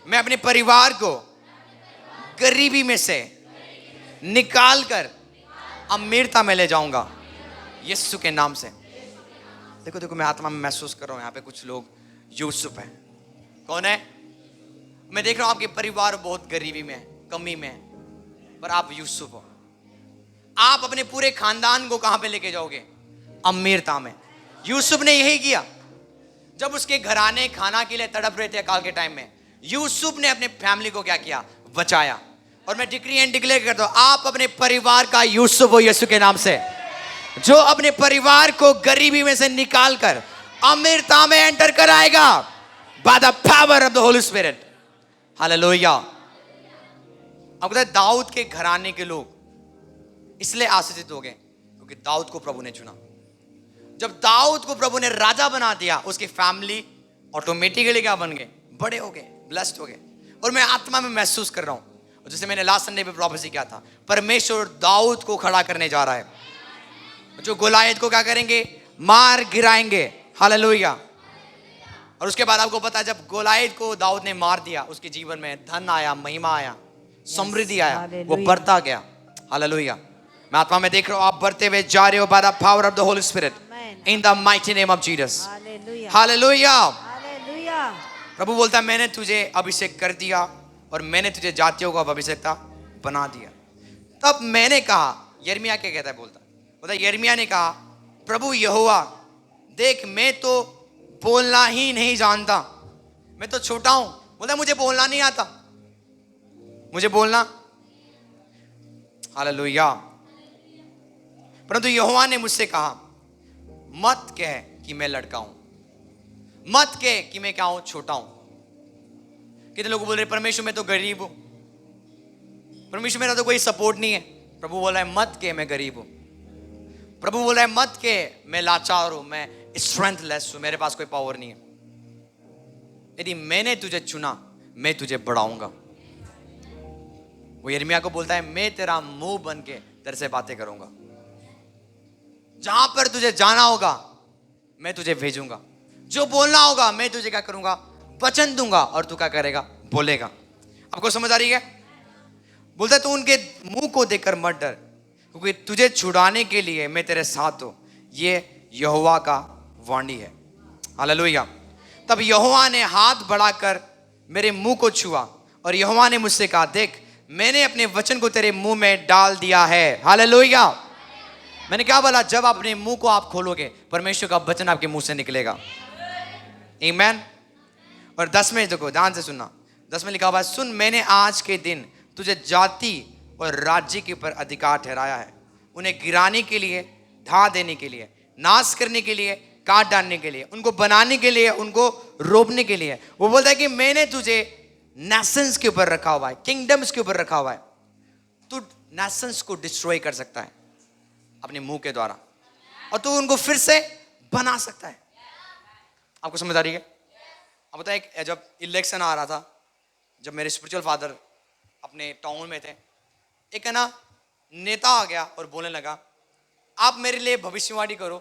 मैं अपने परिवार को गरीबी में से निकाल कर अमीरता में ले जाऊंगा। यीशु के नाम से। देखो देखो, मैं आत्मा में महसूस कर रहा हूँ यहाँ पे कुछ लोग यूसुफ है। कौन है? मैं देख रहा हूँ आपके परिवार बहुत गरीबी में है, कमी में है, पर आप यूसुफ हो। आप अपने पूरे खानदान को कहां पे लेके जाओगे? अमीरता में। यूसुफ ने यही किया। जब उसके घराने खाना के लिए तड़प रहे थे अकाल के टाइम में, यूसुफ ने अपने फैमिली को क्या किया? बचाया। और मैं डिक्री एंड डिक्लेयर करता हूं, आप अपने परिवार का यूसुफ हो यीशु के नाम से, जो अपने परिवार को गरीबी में से निकाल कर अमीरता में एंटर कराएगा bye the power of the Holy Spirit. Hallelujah. आपको पता है दाऊद के घराने के लोग इसलिए आशीषित हो गए क्योंकि दाऊद को प्रभु ने चुना। जब दाऊद को प्रभु ने राजा बना दिया, उसकी फैमिली ऑटोमेटिकली क्या बन गए? बड़े हो गए, ब्लेस्ड हो गए। और मैं आत्मा में महसूस कर रहा हूं, जैसे मैंने लास्ट संडे पे प्रोफेसी किया था, परमेश्वर दाऊद को खड़ा करने जा रहा है, जो गोलायत को क्या करेंगे? मार गिराएंगे। हालेलुया। और उसके बाद आपको पता है, जब गोलायत को दाऊद ने मार दिया, उसके जीवन में धन आया, महिमा आया, समृद्धि आया, वो बढ़ता गया। हालेलुया। मैं आत्मा में देख रहा हूं, आप बढ़ते हुए जा रहे हो by the power of the Holy Spirit in the mighty name of Jesus. Hallelujah. प्रभु बोलता है, मैंने तुझे अभिषेक कर दिया और मैंने तुझे जातियों को अभिषेकता बना दिया। तब मैंने कहा, यिर्मयाह क्या कहता है? बोलता है यिर्मयाह ने कहा, प्रभु यहोवा देख, मैं तो बोलना ही नहीं जानता, मैं तो छोटा हूं। बोलता मुझे बोलना नहीं आता, मुझे बोलना। हालेलुया। परंतु यहोवा ने मुझसे कहा, मत कह कि मैं लड़का हूं, मत कह कि मैं क्या हूं? छोटा हूं। कितने लोग बोल रहे परमेश्वर मैं तो गरीब हूं, परमेश्वर मेरा तो कोई सपोर्ट नहीं है। प्रभु बोला है मत कह मैं गरीब हूं। प्रभु बोला है मत कह मैं लाचार हूं, मैं स्ट्रेंथलेस हूं, मेरे पास कोई पावर नहीं है। यदि मैंने तुझे चुना, मैं तुझे बढ़ाऊंगा। वो यिर्मयाह को बोलता है, मैं तेरा मुंह बन के तेरे से बातें करूंगा, जहां पर तुझे जाना होगा मैं तुझे भेजूंगा, जो बोलना होगा मैं तुझे क्या करूंगा? वचन दूंगा और तू क्या करेगा? बोलेगा। आपको समझ आ रही है? बोलता है तू उनके मुंह को देखकर मत डर, क्योंकि तुझे छुड़ाने के लिए मैं तेरे साथ हूं। ये यहोवा का वाणी है। हालेलुया। तब यहोवा ने हाथ बढ़ाकर मेरे मुंह को छुआ और यहोवा ने मुझसे कहा, देख मैंने अपने वचन को तेरे मुंह में डाल दिया है। हालेलुया। मैंने क्या बोला? जब अपने मुंह को आप खोलोगे, परमेश्वर का वचन आपके मुंह से निकलेगा। आमीन। और 10 में देखो, ध्यान से सुनना। 10 में लिखा हुआ है, सुन मैंने आज के दिन तुझे जाति और राज्य के ऊपर अधिकार ठहराया है, उन्हें गिराने के लिए, ढा देने के लिए, नाश करने के लिए, काट डालने के लिए, उनको बनाने के लिए, उनको रोपने के लिए। वो बोलता है कि मैंने तुझे नेशंस के ऊपर रखा हुआ है, किंगडम्स के ऊपर रखा हुआ है। तू नेशंस को डिस्ट्रॉय कर सकता है अपने मुंह के द्वारा, और तू उनको फिर से बना सकता है। आपको समझ आ रही है? अब बताए, जब इलेक्शन आ रहा था, जब मेरे स्पिरिचुअल फादर अपने टाउन में थे, एक है ना नेता आ गया और बोलने लगा, आप मेरे लिए भविष्यवाणी करो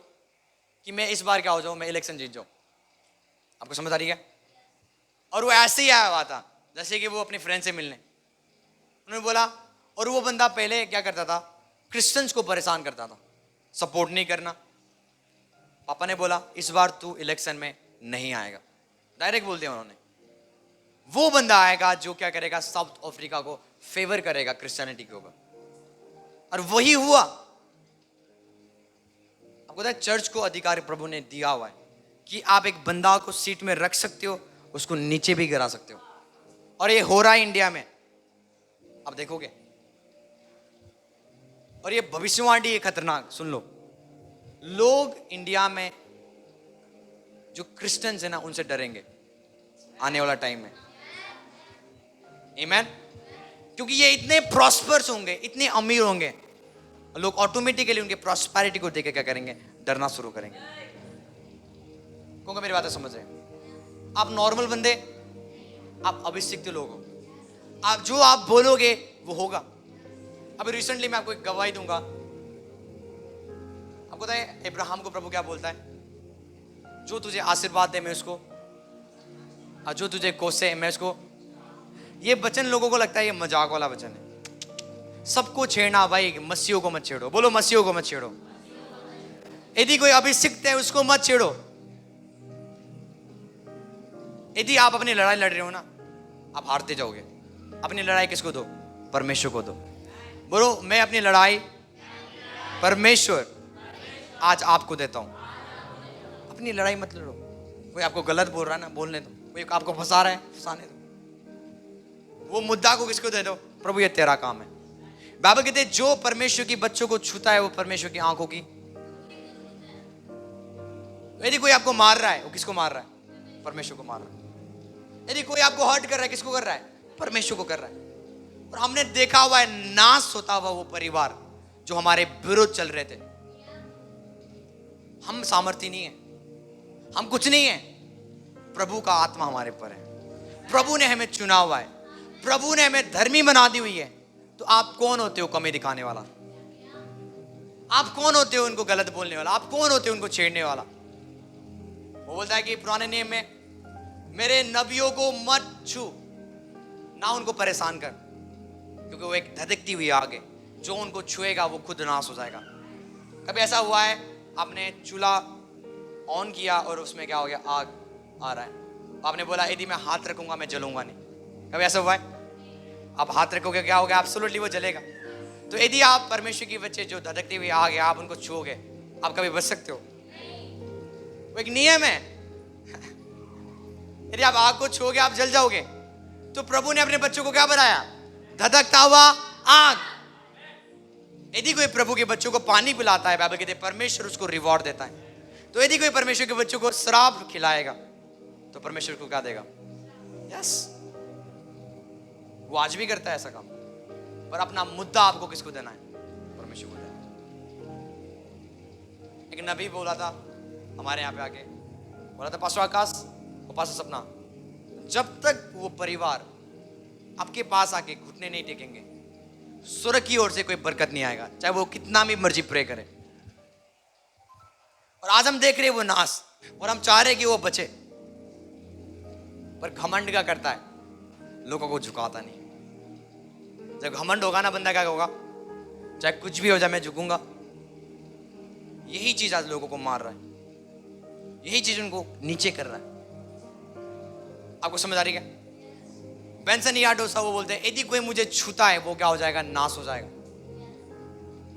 कि मैं इस बार क्या हो जाऊं, मैं इलेक्शन जीत जाऊं। आपको समझ आ रही है? और वो ऐसे ही आया हुआ था जैसे कि वो अपने फ्रेंड से मिलने। उन्होंने बोला, और वो बंदा पहले क्या करता था? क्रिश्चियंस को परेशान करता था, सपोर्ट नहीं करना। पापा ने बोला, इस बार तू इलेक्शन में नहीं आएगा। डायरेक्ट बोल दिया उन्होंने। वो बंदा आएगा जो क्या करेगा? साउथ अफ्रीका को फेवर करेगा क्रिश्चियनिटी के ऊपर। और वही हुआ। आपको पता है, चर्च को अधिकार प्रभु ने दिया हुआ है कि आप एक बंदा को सीट में रख सकते हो, उसको नीचे भी गिरा सकते हो। और ये हो रहा है इंडिया में, आप देखोगे। और ये भविष्यवाणी है खतरनाक, सुन लो। लोग इंडिया में जो क्रिश्चियंस है ना, उनसे डरेंगे आने वाला टाइम में। आमीन। क्योंकि ये इतने प्रॉस्पर्स होंगे, इतने अमीर होंगे, लोग ऑटोमेटिकली उनके प्रॉस्पेरिटी को देख क्या करेंगे? डरना शुरू करेंगे। क्योंकि मेरी बातें समझ रहे हैं? आप नॉर्मल बंदे, आप अभिषिक्त लोग हो, आप जो आप बोलोगे वो होगा। अभी रिसेंटली मैं आपको एक गवाही दूंगा। आपको पता है अब्राहम को प्रभु क्या बोलता है? जो तुझे आशीर्वाद दे मैं उसको, और जो तुझे कोसे मैं उसको। ये वचन लोगों को लगता है ये मजाक वाला वचन है। सबको छेड़ना भाई, मसीहों को मत छेड़ो। बोलो मसीहों को मत छेड़ो। यदि कोई अभिषिक्त है उसको मत छेड़ो। यदि आप अपनी लड़ाई लड़ रहे हो ना, आप हारते जाओगे। अपनी लड़ाई किसको दो? परमेश्वर को दो। बोलो, मैं अपनी लड़ाई परमेश्वर आज आपको देता हूं। अपनी लड़ाई मत लड़ो। कोई आपको गलत बोल रहा है ना, बोलने दो। कोई आपको फंसा रहा है, फंसाने दो। वो मुद्दा को किसको दे दो? प्रभु ये तेरा काम है। बाइबल कहते हैं जो परमेश्वर की बच्चों को छूता है वो परमेश्वर की आंखों की। यदि कोई आपको मार रहा है, वो किसको मार रहा है? परमेश्वर को मार रहा है। यदि कोई आपको हर्ट कर रहा है, किसको कर रहा है? परमेश्वर को कर रहा है। और हमने देखा हुआ है नाश होता हुआ वो परिवार जो हमारे विरुद्ध चल रहे थे। हम सामर्थ्य नहीं है, हम कुछ नहीं है। प्रभु का आत्मा हमारे पर है। प्रभु ने हमें चुना हुआ है। प्रभु ने हमें धर्मी बना दी हुई है। तो आप कौन होते हो कमी दिखाने वाला? आप कौन होते हो उनको गलत बोलने वाला? आप कौन होते हो उनको छेड़ने वाला? वो बोलता है कि पुराने नियम में मेरे नबियों को मत छू, ना उनको परेशान कर, क्योंकि वो एक धधकती हुई आग है। जो उनको छुएगा वो खुद नाश हो जाएगा। कभी ऐसा हुआ है आपने चूल्हा ऑन किया और उसमें क्या हो गया? आग आ रहा है। आपने बोला यदि मैं हाथ रखूंगा मैं जलूंगा नहीं। कभी ऐसा हुआ है? आप हाथ रखोगे क्या होगा? एब्सोल्युटली वो जलेगा। तो यदि आप परमेश्वर की बच्चे जो धधकती हुई आग है, आप उनको छुओगे, आप कभी बच सकते हो? वो एक नियम है। यदि आप आग को छुओगे आप जल जाओगे। तो प्रभु ने अपने बच्चों को क्या बनाया? धधकता हुआ आग। यदि कोई प्रभु के बच्चों को पानी पिलाता है, बाइबल कहते हैं परमेश्वर उसको रिवॉर्ड देता है। तो यदि कोई परमेश्वर के बच्चों को शराब खिलाएगा तो परमेश्वर को क्या देगा? यस, वो आज भी करता है ऐसा काम। पर अपना मुद्दा आपको किसको देना है? परमेश्वर को देना। एक नबी बोला था हमारे यहाँ पे आके, बोला था पास्टर आकाश और पास्टर सपना, जब तक वो परिवार आपके पास आके घुटने नहीं टेकेंगे, स्वर्ग की ओर से कोई बरकत नहीं आएगा, चाहे वो कितना भी मर्जी प्रे करे। और आज हम देख रहे हैं वो नाश, और हम चाह रहे कि वो बचे। पर घमंड क्या करता है? लोगों को झुकाता नहीं। जब घमंड होगा ना, बंदा क्या होगा? चाहे कुछ भी हो जाए मैं झुकूंगा। यही चीज आज लोगों को मार रहा है, यही चीज उनको नीचे कर रहा है। आपको समझ आ रही क्या? बेंसन याडोसा वो बोलते हैं यदि कोई मुझे छूता है वो क्या हो जाएगा? नाश हो जाएगा।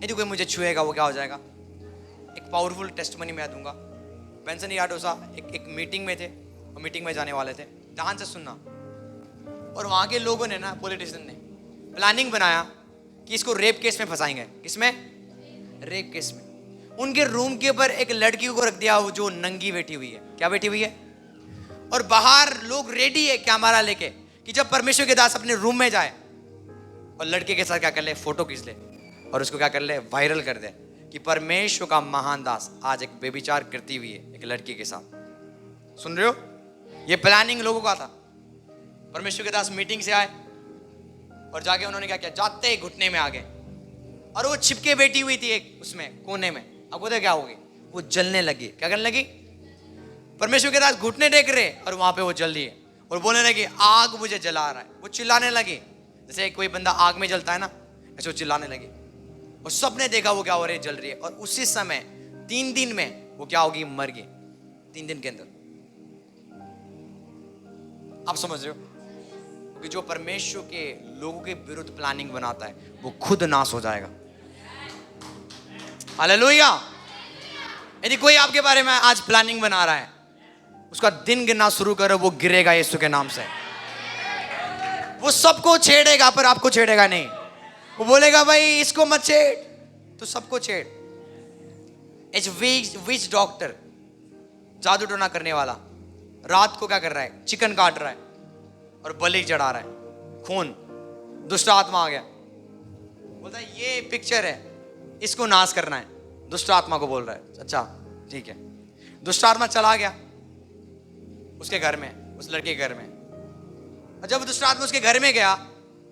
यदि कोई मुझे छुएगा वो क्या हो जाएगा? एक पावरफुल टेस्टमनी मैं दूंगा। बेंसन याडोसा एक मीटिंग में थे, और मीटिंग में जाने वाले थे। ध्यान से सुनना। और वहां के लोगों ने ना, पॉलिटिशियन ने प्लानिंग बनाया कि इसको रेप केस में फंसाएंगे। किसमें? रेप केस में। उनके रूम के ऊपर एक लड़की को रख दिया जो नंगी बैठी हुई है। क्या बैठी हुई है? और बाहर लोग रेडी है कैमरा लेके कि जब परमेश्वर के दास अपने रूम में जाए और लड़के के साथ क्या कर ले? फोटो खींच ले और उसको क्या कर ले? वायरल कर दे कि परमेश्वर का महान दास आज एक बेविचार करती हुई है एक लड़की के साथ। सुन रहे हो? ये प्लानिंग लोगों का था। परमेश्वर के दास मीटिंग से आए और जाके उन्होंने क्या किया? जाते ही घुटने में आ गए, और वो छिपके बैठी हुई थी एक उसमें कोने में। अब पता क्या होगी? वो जलने लगी। क्या करने लगी? परमेश्वर के दास घुटने टेक रहे और वहां पे वो जल रही है और बोलने लगी आग मुझे जला रहा है। वो चिल्लाने लगी, जैसे कोई बंदा आग में जलता है ना, ऐसे वो चिल्लाने लगी। और सबने देखा वो क्या हो रही है? जल रही है। और उसी समय 3 दिन में वो क्या होगी? मर गई। 3 दिन के अंदर। आप समझ रहे हो? क्योंकि जो परमेश्वर के लोगों के विरुद्ध प्लानिंग बनाता है वो खुद नाश हो जाएगा। हालेलुया। यदि कोई आपके बारे में आज प्लानिंग बना रहा है, उसका दिन गिनना शुरू करो, वो गिरेगा यीशु के नाम से। वो सबको छेड़ेगा पर आपको छेड़ेगा नहीं। वो बोलेगा भाई इसको मत छेड़, तो सबको छेड़। विच डॉक्टर, जादू टोना करने वाला, रात को क्या कर रहा है? चिकन काट रहा है और बलि चढ़ा रहा है। खून, दुष्ट आत्मा आ गया, बोलता है ये पिक्चर है, इसको नाश करना है। दुष्ट आत्मा को बोल रहा है। अच्छा ठीक है। दुष्ट आत्मा चला गया उसके घर में, उस लड़के के घर में। और जब दुष्ट आत्मा उसके घर में गया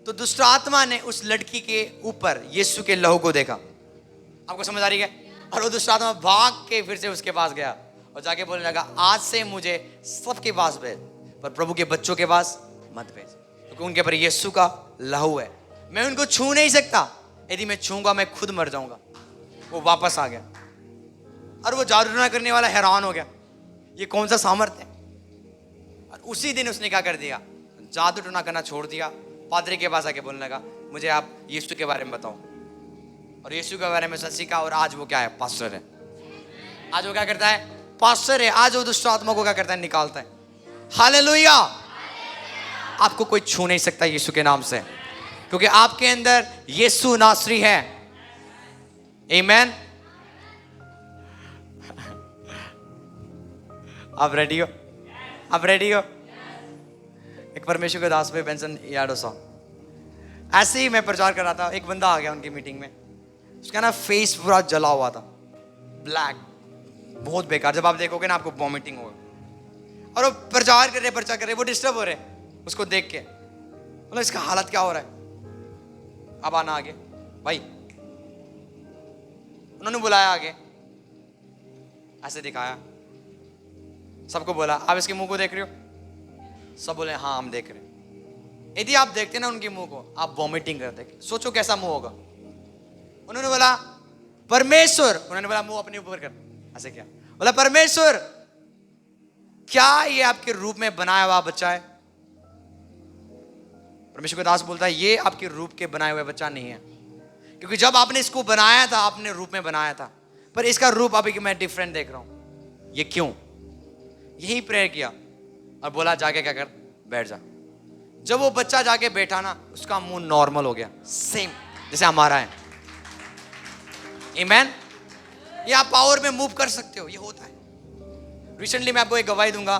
तो दुष्ट आत्मा ने उस लड़की के ऊपर यीशु के लहू को देखा। आपको समझ आ रही है? और वो दुष्ट आत्मा भाग के फिर से उसके पास गया और जाके बोलने लगा आज से मुझे सबके पास भेज, पर प्रभु के बच्चों के पास मत भेज, क्योंकि उनके ऊपर यीशु का लहू है। मैं उनको छू नहीं सकता, यदि मैं छूंगा मैं खुद मर जाऊंगा। वो वापस आ गया। और वो जादू टोना करने वाला हैरान हो गया, ये कौन सा सामर्थ्य है। और उसी दिन उसने क्या कर दिया, जादू टोना करना छोड़ दिया। पादरी के पास आके बोलने लगा, मुझे आप यीशु के बारे में बताओ। और यीशु के बारे में उसने सीखा, और आज वो क्या है, पास्टर है। आज वो क्या करता है, पास्टर है। आज वो दुष्ट आत्मा को क्या करता है, निकालता है। हालेलुया। आपको कोई छू नहीं सकता यीशु के नाम से, क्योंकि आपके अंदर यीशु नासरी है। आमीन। आप रेडी हो? आप रेडी हो? एक परमेश्वर के दास पे बेंसन याद हो, ऐसे ही मैं प्रचार कर रहा था, एक बंदा आ गया उनकी मीटिंग में, उसका ना फेस पूरा जला हुआ था, ब्लैक, बहुत बेकार। जब आप देखोगे ना आपको वॉमिटिंग होगा। और वो प्रचार कर रहे, वो डिस्टर्ब हो रहे उसको देख के, मतलब इसका हालत क्या हो रहा है। अब आना आगे भाई, उन्होंने बुलाया आगे, ऐसे दिखाया, सबको बोला, आप इसके मुंह को देख रहे हो? सब बोले हाँ हम देख रहे हैं। यदि आप देखते ना उनके मुंह को, आप वॉमिटिंग करते, सोचो कैसा मुंह होगा। उन्होंने बोला परमेश्वर, उन्होंने बोला मुंह अपने ऊपर कर, ऐसे क्या बोला, परमेश्वर क्या ये आपके रूप में बनाया हुआ बच्चा है? परमेश्वर का दास बोलता है ये आपके रूप के बनाए हुए बच्चा नहीं है, क्योंकि जब आपने इसको बनाया था आपने रूप में बनाया था, पर इसका रूप अभी मैं डिफरेंट देख रहा हूं। ये क्यों? यही प्रेयर किया और बोला जाके क्या कर, बैठ जा। जब वो बच्चा जाके बैठा ना, उसका मुंह नॉर्मल हो गया, सेम जैसे हमारा है। आमीन। ये आप पावर में मूव कर सकते हो, ये होता है। रिसेंटली मैं आपको एक गवाही दूंगा।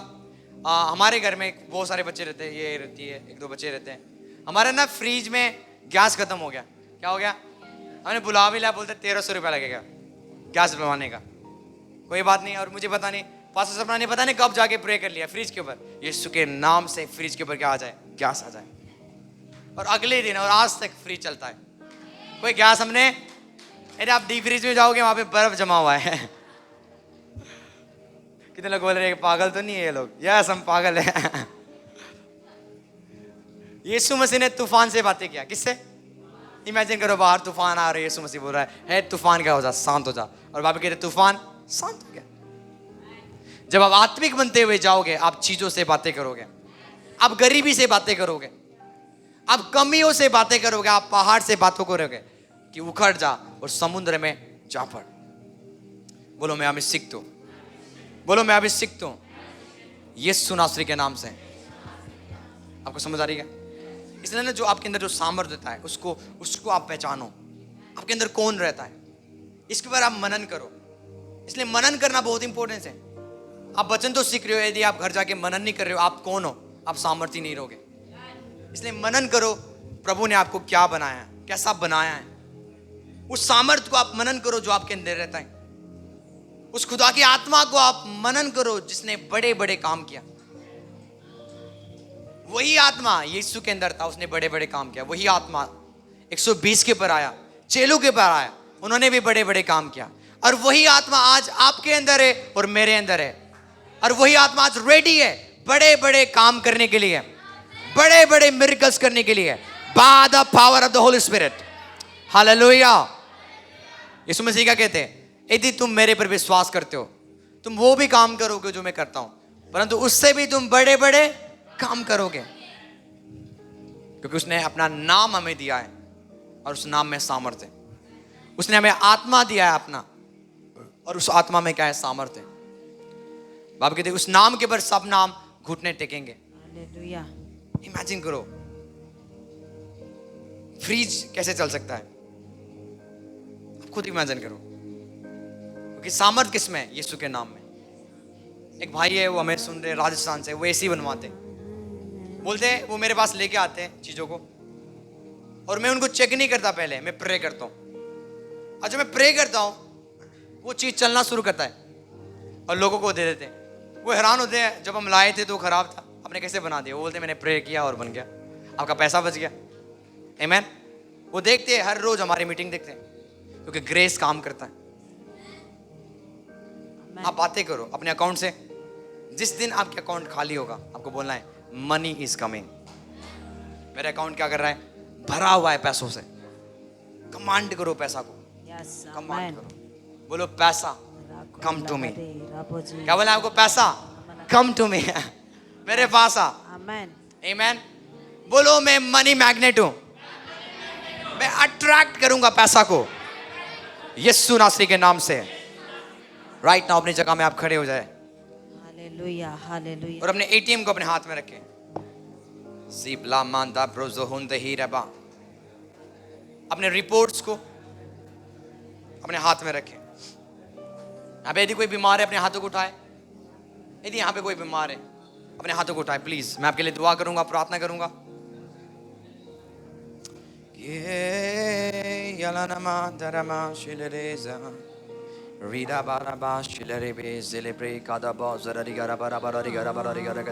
हमारे घर में बहुत सारे बच्चे रहते हैं, ये रहती है, एक दो बच्चे रहते हैं। हमारे ना फ्रिज में गैस खत्म हो गया। क्या हो गया? हमने बुला भी लिया, बोलते 1300 रुपया लगेगा गैस बनवाने का। कोई बात नहीं। और मुझे पता नहीं, पास्टर सपना ने पता नहीं कब जाके प्रे कर लिया फ्रिज के ऊपर, यीशु के नाम से फ्रिज के ऊपर क्या आ जाए, गैस आ जाए। और अगले दिन और आज तक फ्रिज चलता है। कोई गैस हमने, अरे आप डीप फ्रिज में जाओगे वहां पे बर्फ जमा हुआ है। कितने लोग बोल रहे हैं पागल तो नहीं है ये लोग? यस हम पागल है। यीशु मसीह ने तूफान से बातें किया। किससे? इमेजिन करो बाहर तूफान आ रहा है, यीशु मसीह बोल रहा है तूफान क्या हो जा, शांत हो जा। और बाबा कहते तूफान शांत हो गया। जब आप आत्मिक बनते हुए जाओगे, आप चीजों से बातें करोगे, आप गरीबी से बातें करोगे, आप कमियों से बातें करोगे, आप पहाड़ से बातों करोगे कि उखड़ जा और समुद्र में जा पड़। बोलो मैं अभी सीखता हूं, बोलो मैं अभी सीखता हूं यीशु नासरी के नाम से। आपको समझ आ रही है? इसलिए ना जो आपके अंदर जो सामर्थ्य रहता है उसको आप पहचानो, आपके अंदर कौन रहता है, इसके ऊपर आप मनन करो। इसलिए मनन करना बहुत इंपॉर्टेंट है। आप वचन तो सीख रहे हो, यदि आप घर जाके मनन नहीं कर रहे हो, आप कौन हो? आप सामर्थ्य नहीं रहोगे। इसलिए मनन करो, प्रभु ने आपको क्या बनाया, कैसा बनाया है, उस सामर्थ्य को आप मनन करो जो आपके अंदर रहता है। उस खुदा की आत्मा को आप मनन करो जिसने बड़े बड़े काम किया। वही आत्मा यीशु के अंदर था, उसने बड़े बड़े काम किया। वही आत्मा 120 के पर आया, चेलों के पर आया, उन्होंने भी बड़े बड़े काम किया। और वही आत्मा आज आपके अंदर है और मेरे अंदर है। और वही आत्मा आज रेडी है बड़े बड़े काम करने के लिए, बड़े बड़े मिरेकल्स करने के लिए, by the power of the Holy Spirit. Hallelujah. यीशु मसीह क्या कहते हैं? यदि तुम मेरे पर विश्वास करते हो, तुम वो भी काम करोगे जो मैं करता हूं, परंतु उससे भी तुम बड़े बड़े काम करोगे, क्योंकि उसने अपना नाम हमें दिया है और उस नाम में सामर्थ्य है। उसने हमें आत्मा दिया है अपना, और उस आत्मा में क्या है? सामर्थ्य है। बाप कहते उस नाम के ऊपर सब नाम घुटने टेकेंगे। हालेलुया। इमेजिन करो फ्रिज कैसे चल सकता है, खुद इमेजिन करो, क्योंकि सामर्थ किसमें है? यीशु के नाम में। एक भाई है, वो हमें सुन रहे, राजस्थान से, वो एसी बनवाते, बोलते हैं वो मेरे पास लेके आते हैं चीजों को, और मैं उनको चेक नहीं करता, पहले मैं प्रे करता हूँ। और जब मैं प्रे करता हूँ वो चीज चलना शुरू करता है और लोगों को दे देते हैं। वो हैरान होते हैं, जब हम लाए थे तो खराब था, आपने कैसे बना दिया? वो बोलते मैंने प्रे किया और बन गया, आपका पैसा बच गया। आमीन। वो देखते हैं, हर रोज हमारी मीटिंग देखते हैं, क्योंकि ग्रेस काम करता है। आप बातें करो अपने अकाउंट से। जिस दिन आपके अकाउंट खाली होगा, आपको बोलना है मनी इज कमिंग। मेरा अकाउंट क्या कर रहा है? भरा हुआ है पैसों से। कमांड करो पैसा को, यस कमांड आमेन। करो, बोलो पैसा कम टू मी। रबो जी। क्या बोला आपको? पैसा कम टू मी, मेरे पास आ। आमेन। आमेन। बोलो मैं मनी मैग्नेट हूं, मैं अट्रैक्ट करूंगा पैसा को यीशु नासरी के नाम से। राइट नाउ अपनी जगह में आप खड़े हो जाए हालेलुया हालेलुया। और अपने एटीएम को अपने हाथ में रखें। ज़िबला मांदा ब्रोज़ोहुंद ही रबा। अपने रिपोर्ट्स को अपने हाथ में रखें। यहाँ पे यदि कोई बीमार है अपने हाथों को उठाए। यदि यहाँ पे कोई बीमार है अपने हाथों को उठाए प्लीज। मैं आपके लिए दुआ करूंगा, प्रार्थना करूंगा। ये यलानमा दरमा शिलरेजा रीदा बारा बा शिलरे बे ज़िले प्रे कादा बा ज़ररी गारा बारा बारा री गारा बारा री गारा